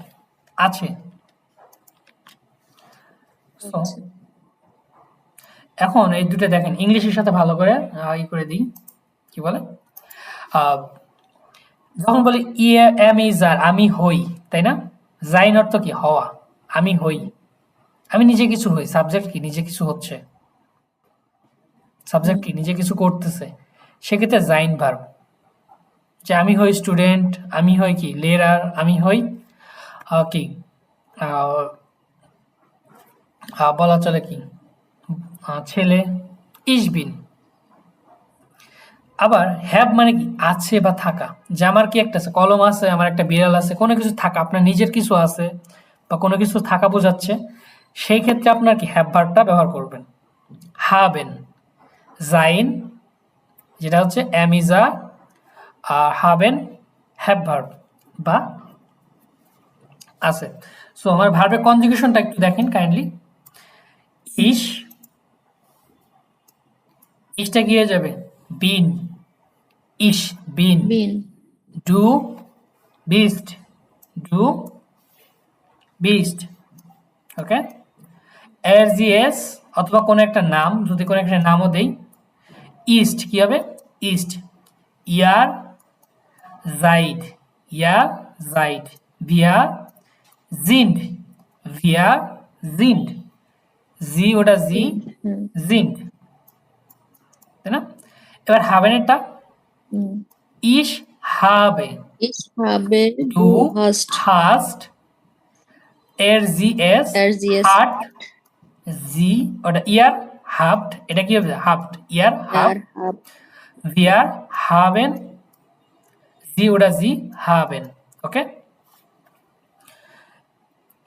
আছে। So, আচ্ছা। এখন এই দুটো দেখেন ইংলিশের সাথে ভালো করে ই করে দিই, কি বলে? যখন বলি এম ইজ আর, আমি হই, তাই না? জাইন অর্থ কি? হওয়া। আমি হই, আমি নিজে কিছু হই। সাবজেক্ট কি? নিজে কিছু হচ্ছে। সাবজেক্ট কি? নিজে কিছু করতেছে। সেক্ষেত্রে জাইন ভার্ব, যে আমি হই স্টুডেন্ট, আমি হই কি লেরার, আমি হই কি বলা চলে কি ছেলে, ইসবিন। আবার হ্যাভ মানে কি? আছে বা থাকা। যে আমার কি একটা আছে, কলম আছে, আমার একটা বিড়াল আছে, কোনো কিছু থাকা, আপনার নিজের কিছু আছে বা কোনো কিছু থাকা বোঝাচ্ছে, সেই ক্ষেত্রে আপনার কি হ্যাভ ভার্বটা ব্যবহার করবেন। হাবেন, জাইন, যেটা হচ্ছে অ্যামিজা, হাবেন হ্যাভ ভার্ব বা আছে। সো আমার ভার্বের কনজুগেশনটা একটু দেখেন কাইন্ডলি। ইস, ইসটা কি হয়ে যাবে? বিন, ইস, বিন। বিন ডু, বিস্ট, ডু, বিস্ট। ওকে। এর জি এস অথবা কোনো একটা নাম, যদি কোনো একটা নামও দেই, ইস্ট কি হবে? ইস্ট। ইয়ার, জাইড, ইয়ার, জাইড। ভিয়ার, জিন্ড, ভিয়ার, জিন্ড। জি ওটা জি, হুম জিন্ড, তাই না? এবার হাবেনেরটা হুম ইস হাবে, ইস হবে ডু ডু হাস্ট হাস্ট, এর জি এস আর জি এস হাট, জি ওটা ইয়ার, হাফট, এটা কি হবে? হাফট, ইয়ার হাফ। আর হাব Wir haben, জি ওটা জি, haben, ওকে।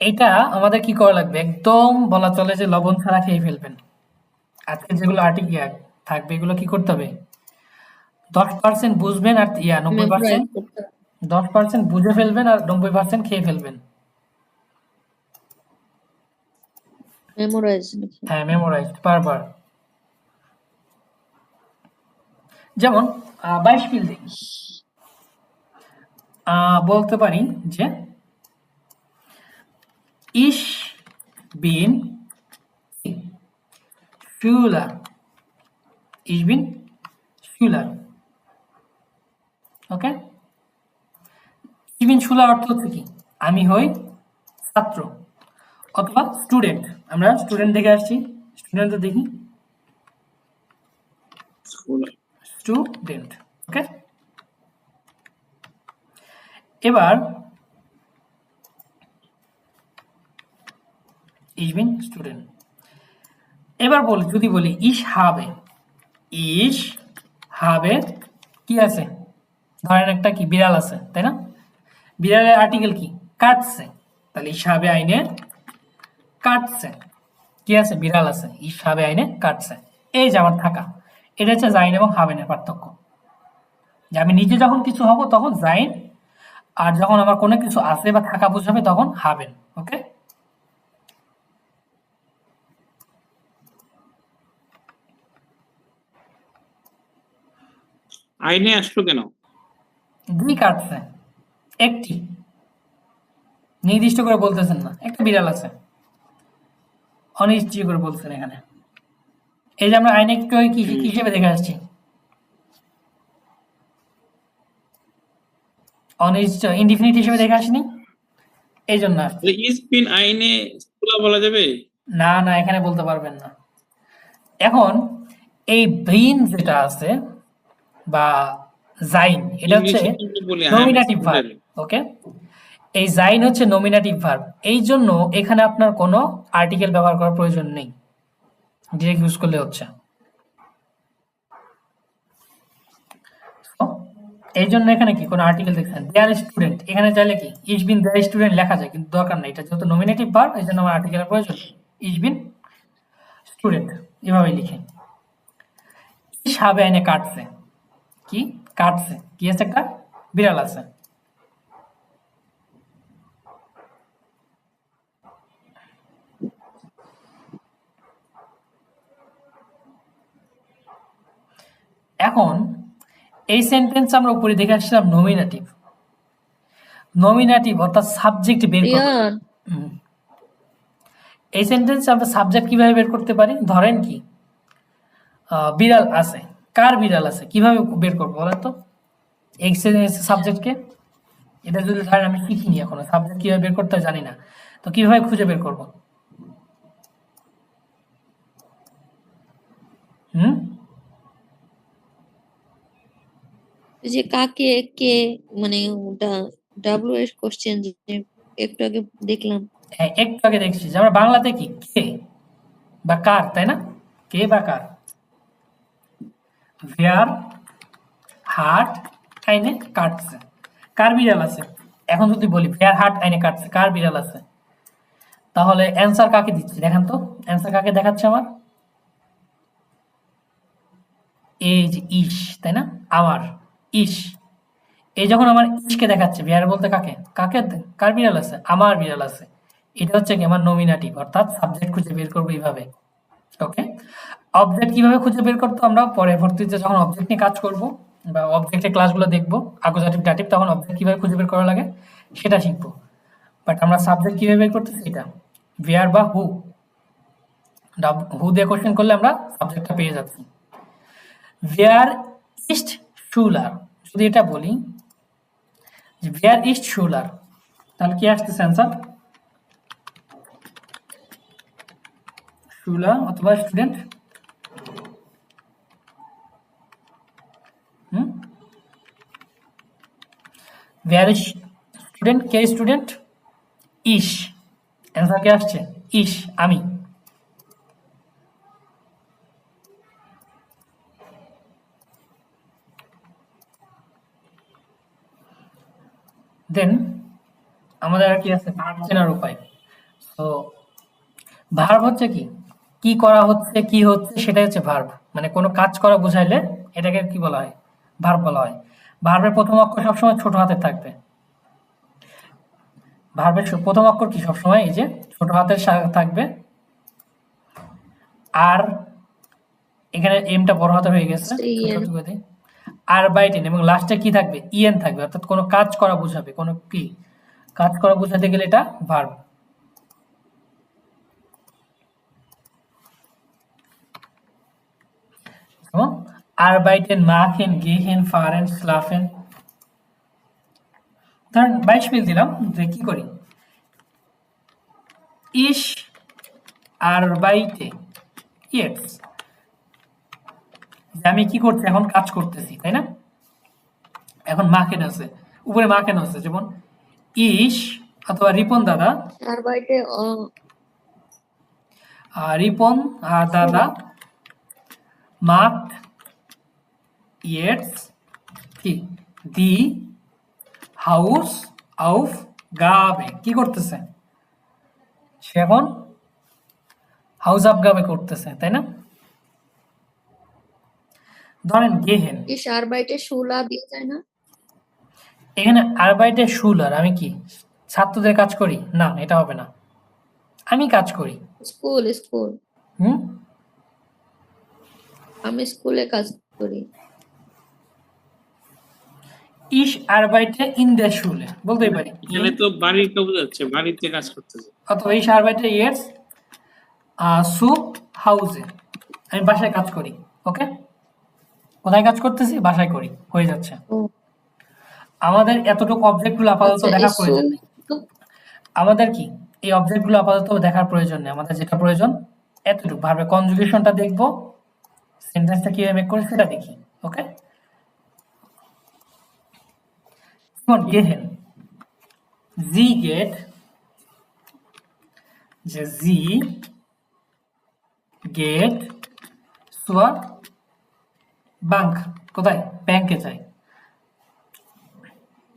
এটা আমাদের কি করা লাগবে? একদম বলা চলে যে লবণ ছাড়া খেয়ে ফেলবেন। আজকে যেগুলো আর্টিকেল থাকবে এগুলো কি করতে হবে? 10% বুঝবেন আর 90%, মেমোরাইজ করতে হবে। 10% বুঝে ফেলবেন আর 90% খেয়ে ফেলবেন। মেমোরাইজ নাকি? হ্যাঁ, মেমোরাইজড বারবার। যেমন 22 ফিল দিই, বলতে পারি যে ইস বিন Schüler, ich bin Schüler. ওকে, ইভিন শুলার অর্থ হচ্ছে কি, আমি হই ছাত্র অথবা স্টুডেন্ট। আমরা স্টুডেন্ট দেখে আসছি, স্টুডেন্ট তো দেখি স্কলার। স্টুডেন্ট। ওকে, এবার ich bin স্টুডেন্ট। এবার বলি, যদি বলি ich habe কি আছে, ধরেন একটা কি বিড়াল আছে, তাই না? বিড়ালের আর্টিকেল কি, কাটছে, তাহলে ich habe eine কাটছে, কি আছে, বিড়াল আছে, ich habe eine কাটছে। এই যে আমার থাকা, এটা হচ্ছে জাইন এবং হাবেনের পার্থক্য। যে আমি নিজে যখন কিছু হব তখন জাইন, আর যখন আমার কোনো কিছু আছে বা থাকা বোঝাবে তখন হাবেন। ওকে, আইনে আসলো কেন? দুই কাটছে, একটি নির্দিষ্ট করে বলতেছেন না, একটা বিড়াল আছে, অনিশ্চিত করে বলছেন এখানে। এই যে আমরা আইনে একটু কি কি হিসেবে দেখে আসছি, অনিশ্চিত ইনডিফিনিট হিসেবে দেখে আসিনি, এই জন্য আসছে। ইস বিন আইনে স্কলার বলা যাবে? না না, এখানে বলতে পারবেন না। এখন এই বিন যেটা আছে বা জাইন, এটা হচ্ছে ইংলিশে কিন্তু বলি নমিনেটিভ ভার্ব। ওকে, এই জাইন হচ্ছে নমিনেটিভ ভার্ব, এই জন্য এখানে আপনার কোনো আর্টিকেল ব্যবহার করার প্রয়োজন নেই, ডিরেক্ট ইউজ করলে হচ্ছে। এই জন্য এখানে কি কোনো আর্টিকেল দেখছেন, দেয়ার স্টুডেন্ট, এখানে চাইলে কি ইস বিন দেয়ার স্টুডেন্ট লেখা যায়, কিন্তু দরকার নেই, এটা যেহেতু নমিনেটিভ ভার্ব এই জন্য আমার আর্টিকেলের প্রয়োজন। ইস বিন স্টুডেন্ট এভাবে লিখে। ইস হাবে আইনে কাটছে, কি কাটছে, কি আছে, একটা বিড়াল আছে। এখন এই সেন্টেন্স আমরা উপরে দেখে আসছিলাম নমিনেটিভ, নমিনেটিভ অর্থাৎ সাবজেক্ট বের করতে। রিয়ান এই সেন্টেন্সে আমরা সাবজেক্ট কিভাবে বের করতে পারি, ধরেন কি বিড়াল আছে, কার বিড়াল আছে, কিভাবে বের করবো বলেন তো এই সাবজেক্টকে? এটা যদি ধরেন আমি শিখিনি, এখনো সাবজেক্ট কিভাবে বের করতে হয় জানি না, তো কিভাবে খুঁজে বের করবো? হুম, এই যে কাকে কে মানে ওটা WH কোশ্চেন যে একটু আগে দেখলাম। হ্যাঁ একটু আগে দেখছি যে আমরা বাংলাতে কি কে বা কার, তাই না? কে বা কার, ভেয়ার হার্ট আইনে কাটছে, কার বিড়াল আছে। এখন যদি বলি ভেয়ার হার্ট আইনে কাটছে, কার বিড়াল আছে, তাহলে অ্যান্সার কাকে দিচ্ছি দেখেন তো, অ্যান্সার কাকে দেখাচ্ছে আমার, এই যে ইস, তাই না, আমার ইস, এই যখন আমার ইসকে দেখাচ্ছে, ভেয়ার বলতে কাকে, কাকে, কার বিড়াল আছে, আমার বিড়াল আছে, এটা হচ্ছে কি আমার নমিনেটিভ, অর্থাৎ সাবজেক্ট খুঁজে বের করবো এইভাবে। ওকে, অবজেক্ট কিভাবে খুঁজে বের করতে আমরা পরবর্তীতে যখন অবজেক্ট নিয়ে কাজ করব বা অবজেক্টের ক্লাসগুলো দেখবো আকুজাটিভ ডাটিভ, তখন অবজেক্ট কিভাবে খুঁজে বের করা লাগে সেটা শিখবো। বাট আমরা সাবজেক্ট কিভাবে বের করতেছি, এটা ভেয়ার বা হু, হু দিয়ে কোশ্চেন করলে আমরা সাবজেক্টটা পেয়ে যাচ্ছি। ভেয়ার ইস্ট শুলার, যদি এটা বলি যে ভেয়ার ইস্ট শুলার, তাহলে কি আসতেছে অ্যান্সার, শুলার অথবা স্টুডেন্ট। ভেয়ার ইজ স্টুডেন্ট, কে স্টুডেন্ট, ইস, অ্যান্সার কে আসছে, ইস, আমি। দেন আমাদের আর কি আছে, ভার্ব চেনার উপায়। তো ভার্ব হচ্ছে কি, কি করা হচ্ছে, কি হচ্ছে, সেটাই হচ্ছে ভার্ব, মানে কোনো কাজ করা বোঝাইলে এটাকে কি বলা হয়, ভার্ব বলা হয়। ভার্বের প্রথম অক্ষর সবসময় ছোট হাতের থাকবে, ভার্বের প্রথম অক্ষর কি সবসময় এই যে ছোট হাতের থাকবে, আর এখানে এমটা বড় হাতের হয়ে গেছে, ছোট করে দিই, আর বাইটেন, এবং লাস্টে কি থাকবে, ইএন থাকবে, অর্থাৎ কোনো কাজ করা বোঝাবে, কোনো কি কাজ করা বোঝাতে গেলে এটা verb. arbeiten, machen, gehen, fahren, schlafen, ধরেন 22 মিল দিলাম, যে কি করি, ইস আরবাইতে ইয়েটস, যে আমি কি করছি, এখন কাজ করতেছি, তাই না? এখন মা কেন আছে, উপরে মা কেন আছে, যেমন ইস অথবা রিপন দাদা, আরবাইটে রিপন দাদা macht jetzt কি দি হাউস Aufgabe, কি করতেছে সে, এখন হাউস Aufgabe করতেছে, তাই না? ধরেন গেহেন, ইস আরবাইটে শুলা দিয়ে যায় না? এখানে আরবাইটে শুলার, আমি কি ছাত্রদের কাজ করি? না, এটা হবে না, আমি কাজ করি। স্কুল হুম, আমি স্কুলে কাজ করি। ইস আরবাইটে ইন der Schule বলতেই পারি, এখানে তো বাড়িতে বোঝাচ্ছে, বাড়িতে কাজ করতেছে। অথবা ইস আরবাইটে jetzt zu Hause, আমি বাসায় কাজ করি। ওকে, কোথায় কাজ করতেছি? বাসায় করি, হয়ে যাচ্ছে। ও আমাদের এতটুকু অবজেক্টগুলো আপাতত আচ্ছা, দেখার এই প্রয়োজন নেই। আমাদের কি এই অবজেক্টগুলো আপাতত দেখার প্রয়োজন নেই, আমাদের যেটা প্রয়োজন এতটুকু, ভাবে কনজুগেশনটা দেখবো, সেন্টেন্সটা কিভাবে মেক করে সেটা দেখি। ওকে, যেমন গেহেন, জি গেট, যে জি গেট zur Bank, কোথায়? ব্যাংকে যায়।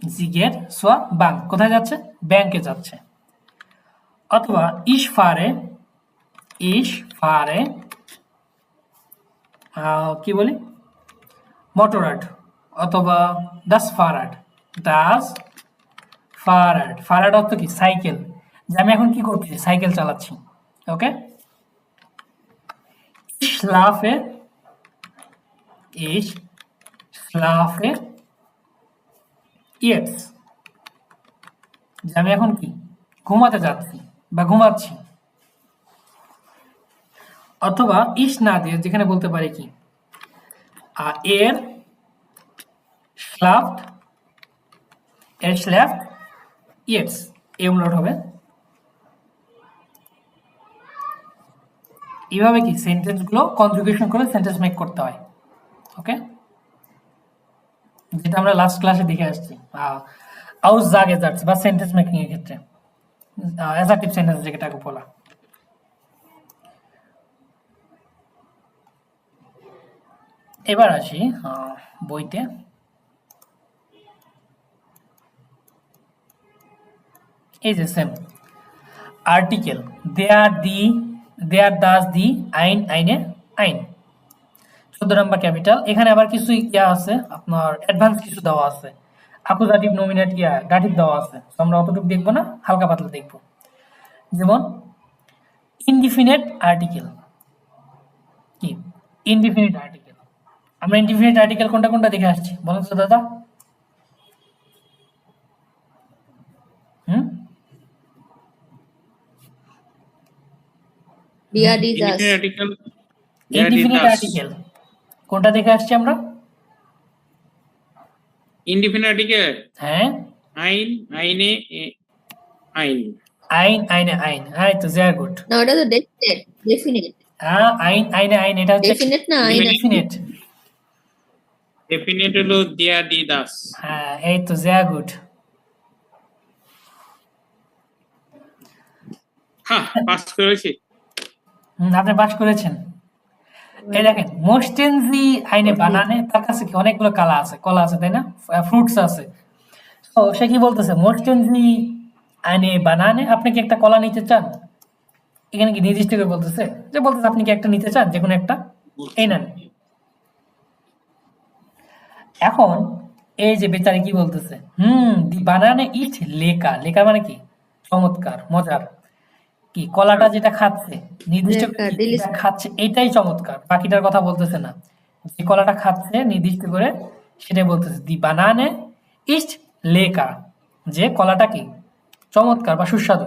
জি গেট zur Bank, কোথায় যাচ্ছে? ব্যাংকে যাচ্ছে। অথবা ich fahre কি বলি, মোটররাড, অথবা das Fahrrad অর্থ কি? সাইকেল, যে আমি এখন কি করছি? সাইকেল চালাচ্ছি। ওকে, ich schlafe jetzt, যে আমি এখন কি ঘুমাতে যাচ্ছি বা ঘুমাচ্ছি। অথবা ইস না দিয়ে যেখানে বলতে পারি কি এর schläft jetzt, এই উমলাট হবে। এইভাবে কি সেন্টেন্সগুলো কনজুগেশন করে সেন্টেন্স মেক করতে হয়। ওকে, যেটা আমরা লাস্ট ক্লাসে দেখে আসছি Aussagesätze বা সেন্টেন্স মেকিং এর ক্ষেত্রে, অ্যাসার্টিভ সেন্টেন্স যেটাকে বলা। এবার আসি বইতে, এই যে সেম আর্টিকেল, দেয়ার দাস দি আইন, আইনে আইন, 14 নাম্বার ক্যাপিটাল। এখানে আবার কিছু ইয়া আছে, আপনার অ্যাডভান্স কিছু দেওয়া আছে, অ্যাকুজাটিভ, নমিনেট, ডাটিভ দেওয়া আছে। তো আমরা অতটুকু দেখবো না, হালকা পাতলা দেখবো। যেমন ইনডিফিনিট আর্টিকেল, কি ইনডিফিনিট আর্টিকেল, আমরা ইনডিফিনিট আর্টিকেল কোনটা কোনটা দেখে আসছি বলেন তো দাদা? দিয়া D Das, indefinite article, indefinite article কোনটা দেখে আসছি আমরা? ইনডিফিনিট আর্টিকেল হ্যাঁ, আইন, আইনে, আইন। আইন, আইনে আইন, এই তো sehr gut। না ওটা তো ডেফিনেট আইন, আইনে আইন, এটা হচ্ছে ডেফিনেট না আইন ডেফিনিট। ডেফিনিট হলো দেয়া দি দাস। হ্যাঁ, এই তো sehr gut। হ্যাঁ, পাস করেছি। আপনি পাস করেছেন। এই দেখেন, মোস্টেনজি আইনে বানানে, তার কাছে কি অনেকগুলো কলা আছে, তাই না? ফ্রুটস আছে। তো সে কি বলতেছে, মোস্টেনজি আইনে বানানে, আপনি কি একটা কলা নিতে চান? এখানে কি নির্দিষ্ট করে বলতেছে, যে বলতেছে আপনি কি একটা নিতে চান, যে কোনো একটা, এই নেন। এখন এই যে বেচারি কি বলতেছে, দি বানানে ইট লেকা, লেকা মানে কি? চমৎকার, মজার। কি কলাটা যেটা খাচ্ছে, নির্দিষ্ট করে কি যেটা খাচ্ছে এটাই চমৎকার, বাকিটার কথা বলতেছে না। যে কলাটা খাচ্ছে নির্দিষ্ট করে সেটাই বলতেছে, দি বানানে ইস্ট লেকা, যে কলাটা কি চমৎকার বা সুস্বাদু।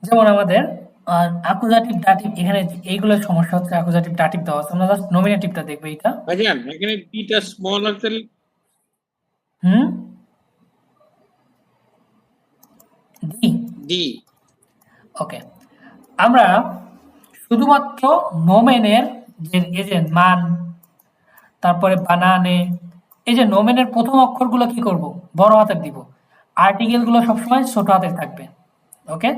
যেমন আমাদের অ্যাকুজাটিভ, ডাটিভ, এখানে এইগুলোর সমস্যা হচ্ছে অ্যাকুজাটিভ, ডাটিভ দেওয়া আছে, আমরা জাস্ট নমিনেটিভটা দেখবো। এইটা ভাইজান এখানে ডিটা স্মল আছে, হুম ডি ডি। ওকে আমরা শুধুমাত্র নোমেনের যে এই যে মান তারপরে বানানে এই যে নোমেনের প্রথম অক্ষরগুলো কি করব বড় হাতের দিব আর্টিকেলগুলো সবসময় ছোট হাতের থাকবে ওকে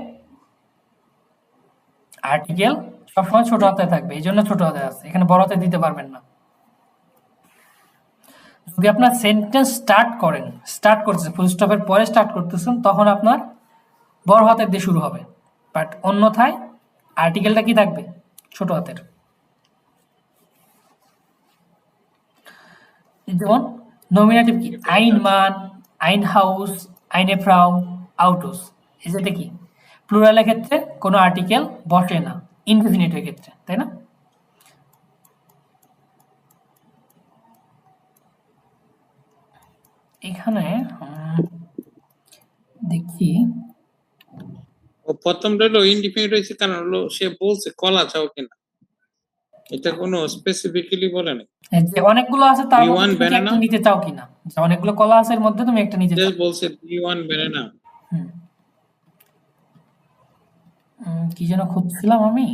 আর্টিকেল সবসময় ছোট হাতে থাকবে এই জন্য ছোট হাতে আছে এখানে বড় হাতে দিতে পারবেন না যদি আপনার সেন্টেন্স স্টার্ট করতেছেন ফুল স্টপের পরে স্টার্ট করতেছেন তখন আপনার বড় হাতের দিয়ে শুরু হবে বাট অন্যথায় আর্টিকেলটা কি থাকবে ছোট হাতের যেমন নমিনেটিভ কি আইন মান আইন হাউস আইনে ফ্রাউ আউটহাউস এই যেটা কি প্লুরালের ক্ষেত্রে কোনো আর্টিকেল বসে না ইনডিফিনিটের ক্ষেত্রে তাই না এখানে দেখি ও প্রথমটা হলো ইনডিফিনিট হয়েছে কারণ হলো সে বলছে কলা চাও কিনা, এটা কোনো স্পেসিফিক্যালি বলে নাই। এই যে অনেকগুলো আছে তার Do you মধ্যে want তুমি কি একটা banana? নিতে চাও কিনা যে অনেকগুলো কলা আছে এর মধ্যে তুমি একটা নিতে চাও জাস্ট বলছে do you want banana? হুম। কি যেন খুঁজছিলাম আমি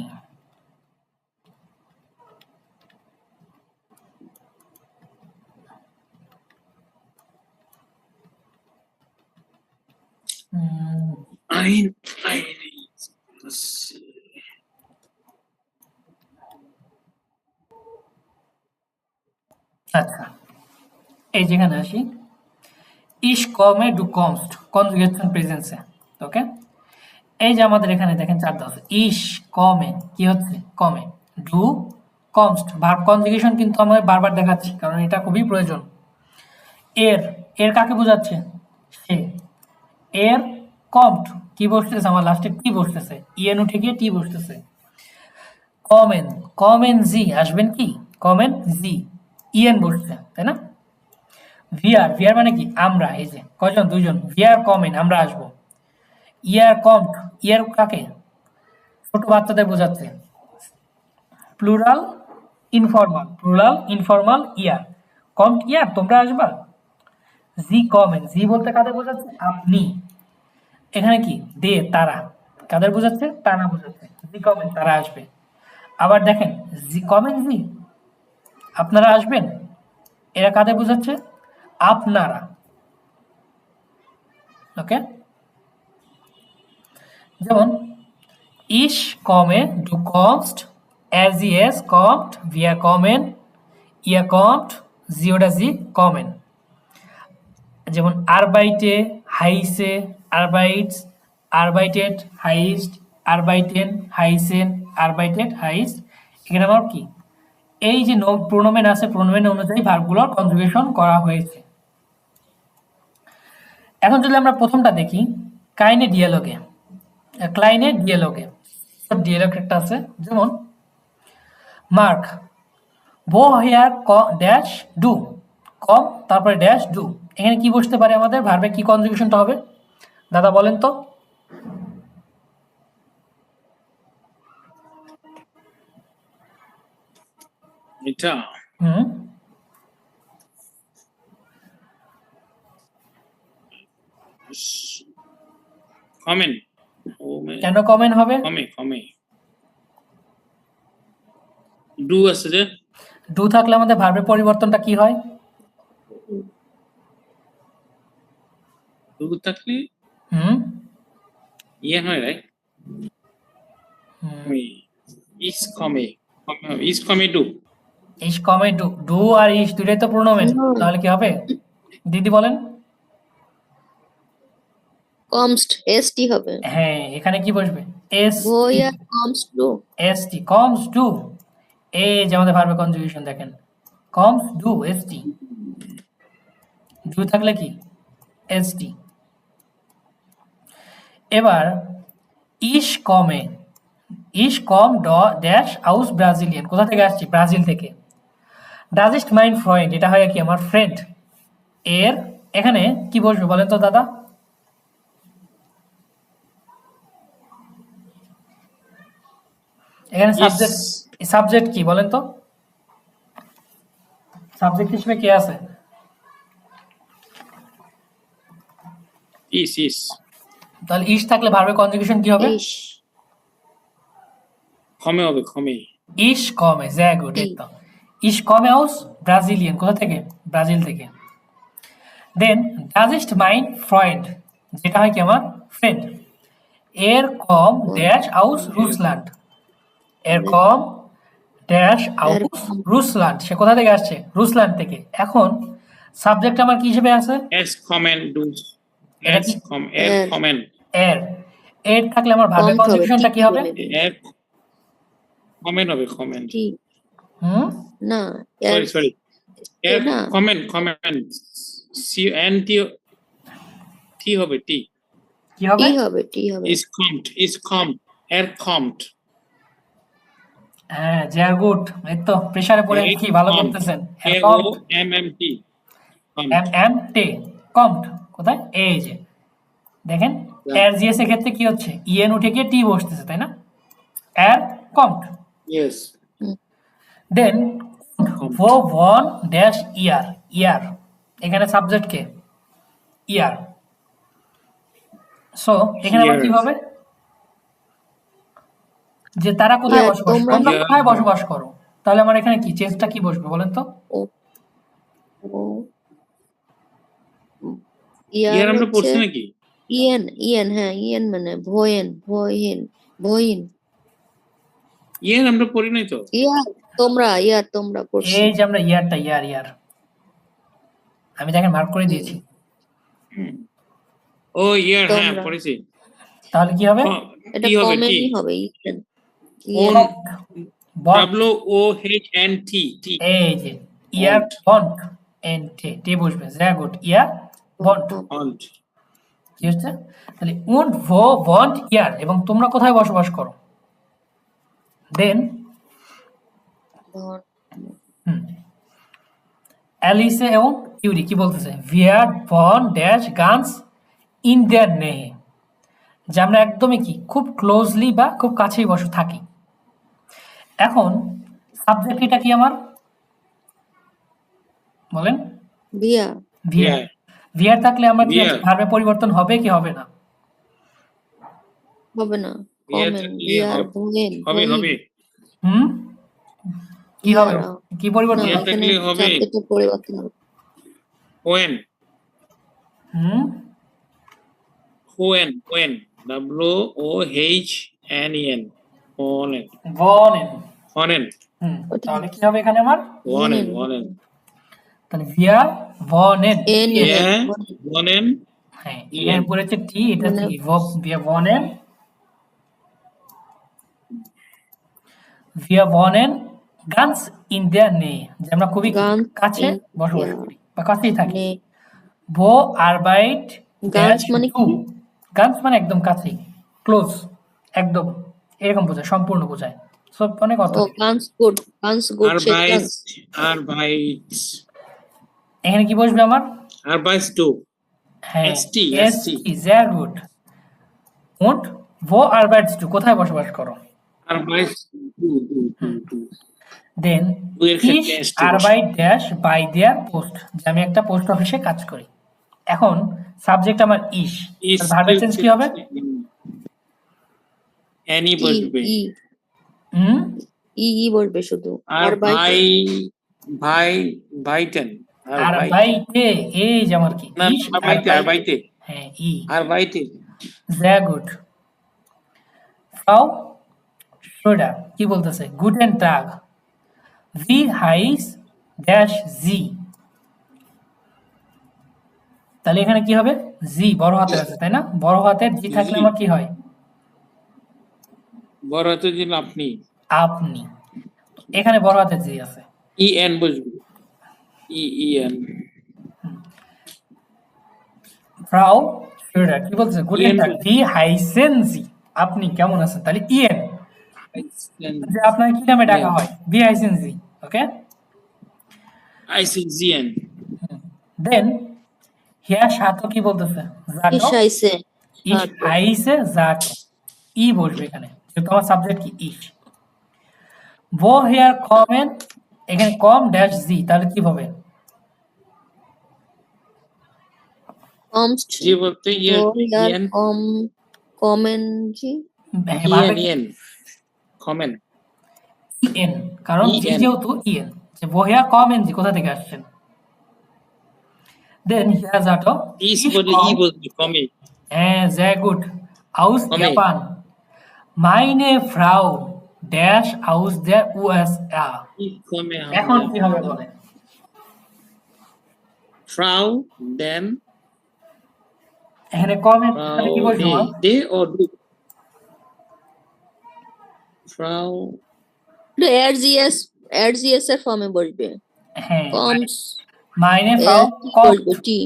আইন আইন আচ্ছা এই যেখানে আসি ইস কমে ডু কমস্ট কনজুগেশন প্রেজেন্সে ওকে এই যে আমাদের এখানে দেখেন চার দশ ইস কমে কি হচ্ছে কমে ডু কমস্ট ভার্ব কনজুগেশন কিন্তু আমাদের বারবার দেখাচ্ছি কারণ এটা খুবই প্রয়োজন এর এর কাকে বোঝাচ্ছে সে এর কমট কি বসতেছে আমার লাস্টে টি বসতেছে ইএন উঠে গিয়ে টি বসতেছে কমেন কমেন জি আসবেন কি কমেন জি ইএন বসছে তাই না ভিআর ভিআর মানে কি আমরা এই যে কয়জন দুইজন ভিআর কমেন আমরা আসবো ইয়ার কমট ইয়ার কাকে ছোট বাচ্চাদের বোঝাচ্ছে প্লুরাল ইনফর্মাল ইয়ার কমট ইয়ার তোমরা আসবা জি কমেন জি বলতে কাদের বোঝাচ্ছে আপনি এখানে কি দে তারা কাদের বোঝাচ্ছে তারা বোঝাচ্ছে জি কমেন তারা আসবে আবার দেখেন জি কমেন জি আপনারা আসবেন এরা কাদের বোঝাচ্ছে আপনারা ওকে যেমন ইস কমে ডু কমস্ট এর জি এস কমট ভিয়া কমেন ইয়া কমট জি ওটা জি কমেন যেমন আরবাইটে হাইসে আরবাইটস আরবাইটেড হাইস্ট আরবাইটেন হাইসেন আরবাইটেড হাইস্ট এখানে আমার কি এই যে প্রোনোমেন আছে প্রোনোমেন অনুযায়ী ভার্বগুলোর কনজুগেশন করা হয়েছে এখন যদি আমরা প্রথমটা দেখি ক্লাইনে ডিয়ালগে ডিয়ালগ একটা আছে যেমন মার্ক বো হেয়ার ড্যাশ ডু কম তারপরে ড্যাশ ডু এখানে কি বসতে পারে আমাদের ভার্বে কি কনজুগেশনটা হবে দাদা বলেন তো এটা হুম কমেন কেন কমেন হবে কমে কমে ডু আছে যে ডু থাকলে আমাদের ভার্বের পরিবর্তনটা কি হয় ডু থাকলে হুম ইয়ে হয় রাইট ইস কমে ইস কমে ডু ইস কমে ডু ডু আর ইস দুটোই তো প্রোনোমেন তাহলে কি হবে দিদি বলেন কমস্ট এসটি হবে হ্যাঁ এখানে কি বসবে এস ভোয়া কমস্ট ডু এস টি কমস ডু এই যে আমাদের ভার্বের কনজুগেশন দেখেন কমস ডু এস টি ডু থাকলে কি এস টি এবার ইস কম ড্যাশ আউস ব্রাজিলিয়ান কোথা থেকে আসছি ব্রাজিল থেকে ডাজিস্ট মাইন্ড ফ্রেন্ড এটা হয় কি আমার ফ্রেন্ড এর এখানে কি বসবে বলেন তো দাদা এখানে সাবজেক্ট কি বলেন তো সাবজেক্ট হিসেবে কে আছে ইস তাহলে ইস থাকলে ভার্বের কনজুগেশন কি হবে? ইস ক্ষমে হবে ক্ষমে। ইস কমে, sehr gut, ই একদম। ইস কমে aus ব্রাজিলিয়ান, কোথা থেকে? ব্রাজিল থেকে। দেন das ist mein Freund, যেটা হয় কি আমার friend. Er kommt dash aus Russland, er kommt dash aus এরকম Russland, সে কোথা থেকে আসছে? রুসল্যান্ড থেকে। এখন সাবজেক্ট আমার কি হিসেবে আছে? এস কমেন ডু এটা এস কি? কম এর এর কমেন এর। এর থাকলে আমার ভার্বের কমতে হবে কনজুগেশনটা টি কি হবে? মেবি এর কমেন হবে কমেন। টি হুম? না এর সরি এর না কমেন সি এন টি টি হবে টি কি হবে? টি হবে ইস কমড এর কমড হ্যাঁ, sehr gut, এই তো প্রেসারে পড়ে এর কি ভালো কমড করতেছেন। এ Er ও kommt, এম এম টি কমড MMT, kommt, কোথায়? এই যে দেখেন, এর জিএস এর ক্ষেত্রে কি হচ্ছে? ইএন উঠে গিয়ে টি বসতেছে, তাই না? er kommt, ইয়েস দেন কমড wo von dash ইয়ার, ইয়ার এখানে সাবজেক্ট কে? ইয়ার। সো এখানে আবার কি ইয়ার হবে? যে তারা কোথায় ইয়ার বসবাস, তোমরা তোমরা ইয়ার কোথায় বসবাস করো? তাহলে আমার এখানে কি চেঞ্জটা কি বসবে বলেন তো? ও ও ইয়ার ইয়ার আমরা হচ্ছে পড়ছি নাকি? ইয়েন হ্যাঁ ইয়েন মানে ভয়েন ইয়ার আমরা পড়ি নাই তো। ইয়ার তোমরা পড়ছি এই যে আমরা ইয়ারটা, ইয়ার ইয়ার আমি দেখেন মার্ক করে দিয়েছি। হুম। ও ইয়ার হ্যাঁ তোমরা পড়েছি। তাহলে কি হবে? এটা টি হবে টি কমেনই হবে ইয়েন ও ইয়েন বন্ড, W O H N T T এই যে ইয়ার বন্ড বন্ড, এন টি টি বসবে, sehr gut, ইয়ার বন্ড। বন্ড কি হচ্ছে? তাহলে und wo wohnt ihr, এবং তোমরা কোথায় বসবাস করো? দেন অ্যালিসে এবং ইউরি কি বলতেছে? wir wohnen dash ganz in der Nähe, যে আমরা একদমই কি খুব ক্লোজলি বা খুব কাছেই বসে থাকি। এখন সাবজেক্ট এটা কি আমার বলেন? বিয়া ভিয়ার। ইয়ার ভিয়ার থাকলে আমার কি বিয়ার ভার্বে পরিবর্তন হবে কি হবে না? হবে না ইয়ার কমেন থাকলে বিয়ার হবে হবে হুম, কি হবে? ইয়ারা কি না পরিবর্তন ইয়ার হবে? এখানে থাকলে হবে সাবজেক্টে পরিবর্তন হবে ওয়েন হুম, ওয়েন W O H N N ওয়েন wohnen, ওয়েন হুম, ওটা তাহলে কি হবে এখানে আমার? ওয়েন বলেন ওয়েন তাহলে wir wohnen, এন ইয়া বলেন ওয়েন হ্যাঁ ইয়েন এর পরে হচ্ছে টি, এটা মানে হচ্ছে কি wir wohnen, wir wohnen ganz in der Nähe, যে আমরা খুবই কি গান কাছে ইন বসবাস ইয়া করি বা কাছেই থাকি। মানে wo arbeit গানস dash মানে du, কি ganz মানে একদম কাছেই, ক্লোজ, একদম এরকম বোঝায়, সম্পূর্ণ বোঝায়। সো অনেক অর্থ ও দিবে। গানস গুড সে গান আরবাইট এখানে কি বসবে আমার? আরবাইট টু হ্যাঁ, এসটি এস এসটি টি, sehr gut, und wo arbeitest du, কোথায় বসবাস করো? আরবাইট টু দেন টু এর ক্ষেত্রে ich এসটি বসে arbeit dash by der post, যে আমি একটা পোস্ট অফিসে কাজ করি। এখন সাবজেক্ট আমার ইস, ইস ভার্বের চেঞ্জ কি হবে? এনি ই বসবে ই হুম, বলবে শুধু আর আর বাইতে ভাই ভাইটেন আর বাইতে, এই যে আমার কি না ইস আর আর বাইতে বাইতে, হ্যাঁ ই, আর বাইতে sehr gut, Frau Schröder কি বলতেছে? guten Tag, wie heißt dash sie, তাহলে এখানে কি হবে? জি বড় হাতের আছে, তাই না? বড় হাতের জি থাকলে জি আমার কি হয়? বড় হাতে দিন আপনি আপনি, এখানে বড় হাতের জি আছে। ই এন বসবে ই এন ফ্রাউ Schröder কি বলছে? guten ইএন Tag, wie heißen Sie, আপনি কেমন আছেন? তাহলে ইএন, যে আপনাকে কি নামে ডাকা হয়? wie heißen Sie, okay. I see জি এন দেন হিয়া সাতো কি বলতেছে? জাটো, ইসাইছে ich heiße জাটো, ই বসবে এখানে, যেহেতু আমার সাবজেক্ট কি ইস। woher kommen, এখানে কম ড্যাশ জি, তাহলে কি হবে? Kommst জি বলতে woher ইয়েন kommen Sie? হ্যাঁ, ইয়েন ভার্বের ইয়েন কমেন ইএন, কারণ জি ইএন যেহেতু ইএন, যে woher kommen Sie, কোথা থেকে আসছেন। দেন হিয়ার জাটো ইস ইস বলে ই কম, বলতে কমে হ্যাঁ sehr gut, aus কমে Japan, meine Frau dash aus der USA। ইস কমে এখন কি হবে বলে, ফ্রাউ দেন এখানে কমের সাথে ফ্রাউ কি বলছো ডে মা? ডে ও ডু ফ্রাউ এটা RGS এর ফর্মে বসবে। হ্যাঁ, Kommst meine এর Frau কি kommt, বসবে? টি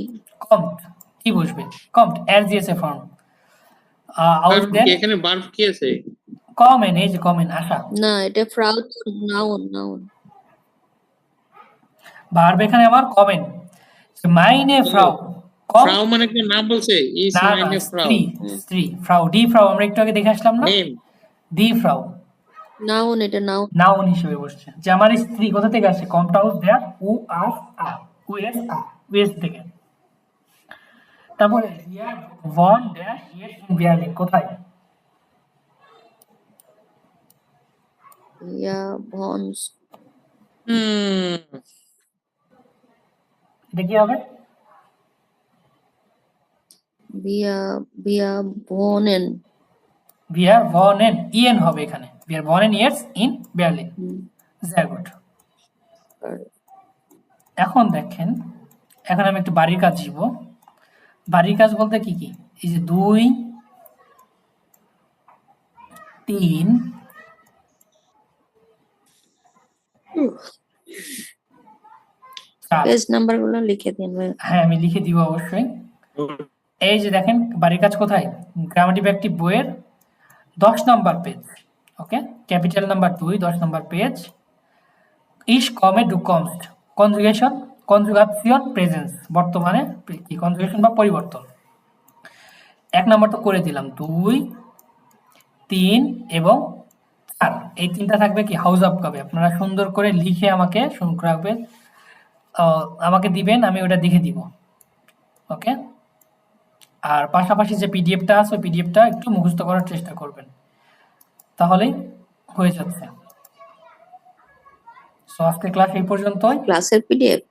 kommt, কি বসবে, kommt RGS এর ফর্ম, aus বার্ব কি der এখানে বার্ব কি আছে kommen, এই যে kommen আসা, না, এটা ফ্রাউ নাউন। ভার্ব এখানে আমার kommen, meine Frau kommt, ফ্রাউ মানে একটা নাম বলছে ইস না না মাইনে ফ্রাউ স্ত্রী, স্ত্রী ফ্রাউ, ডি ফ্রাউ আমরা একটু আগে দেখে আসলাম না, নেম ডি ফ্রাউ নাউন, এটা নাউন। নাউন হিসেবে বসছে, যে আমার স্ত্রী কোথা থেকে আসছে, কমট আউস দেয়ার উ আস আ, USA, US থেকে। তারপরে হিয়ার ভন ড্যাশ ইয়েস ইন বার্লিন, কোথায়, ইয়া ভনস এটা কি হবে, বিয়া ভনেন। বিয়ার ভনেন ইয়েন হবে এখানে, বিয়ার ভনেন ইয়েস ইন বার্লিন, sehr gut। এখন দেখেন, এখন আমি একটু বাড়ির কাজ দিব। বাড়ির কাজ বলতে কি কি, এই যে 2 3 4, পেজ নাম্বার গুলো লিখে দিন ভাই। হ্যাঁ আমি লিখে দিব অবশ্যই। এই যে দেখেন বাড়ির কাজ কোথায়, গ্রামাটিভ অ্যাক্টিভ বইয়ের 10 নম্বর পেজ, ওকে, ক্যাপিটাল নাম্বার 2, 10 নম্বর পেজ, ইস কমে ডু কমস্ট, কনজুগেশন, কনজুগাসিয়ন প্রেজেন্স, বর্তমানে কি কনজুগেশন বা পরিবর্তন। 1 নম্বর তো করে দিলাম, 2 3 এবং 4, এই তিনটা থাকবে কি হাউস অফ কবে, আপনারা সুন্দর করে লিখে আমাকে রাখবেন, আমাকে দিবেন, আমি ওটা দেখে দিব, ওকে। আর পাশাপাশি যে পিডিএফটা আছে ওই পিডিএফটা একটু মুখস্থ করার চেষ্টা করবেন, তাহলেই হয়ে যাচ্ছে। সো আজকে ক্লাস এই পর্যন্তই। ক্লাসের পিডিএফ